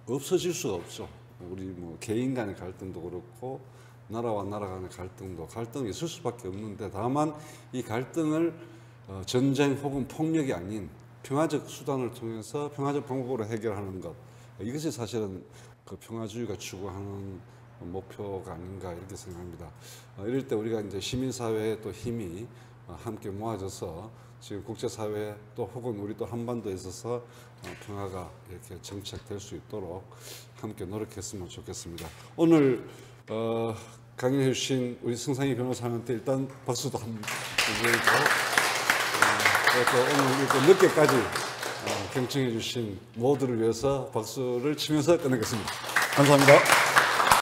없어질 수가 없죠. 우리 뭐 개인 간의 갈등도 그렇고 나라와 나라 간의 갈등이 있을 수밖에 없는데 다만 이 갈등을 전쟁 혹은 폭력이 아닌 평화적 수단을 통해서 평화적 방법으로 해결하는 것, 이것이 사실은 그 평화주의가 추구하는 목표가 아닌가 이렇게 생각합니다. 이럴 때 우리가 이제 시민사회의 또 힘이 함께 모아져서 지금 국제사회 또 혹은 우리 또 한반도에 있어서 평화가 이렇게 정착될 수 있도록 함께 노력했으면 좋겠습니다. 오늘 강연해 주신 우리 승상희 변호사한테 일단 박수도 한번 드리고 또 오늘 이렇게 늦게까지 경청해 주신 모두를 위해서 박수를 치면서 끝내겠습니다. 감사합니다.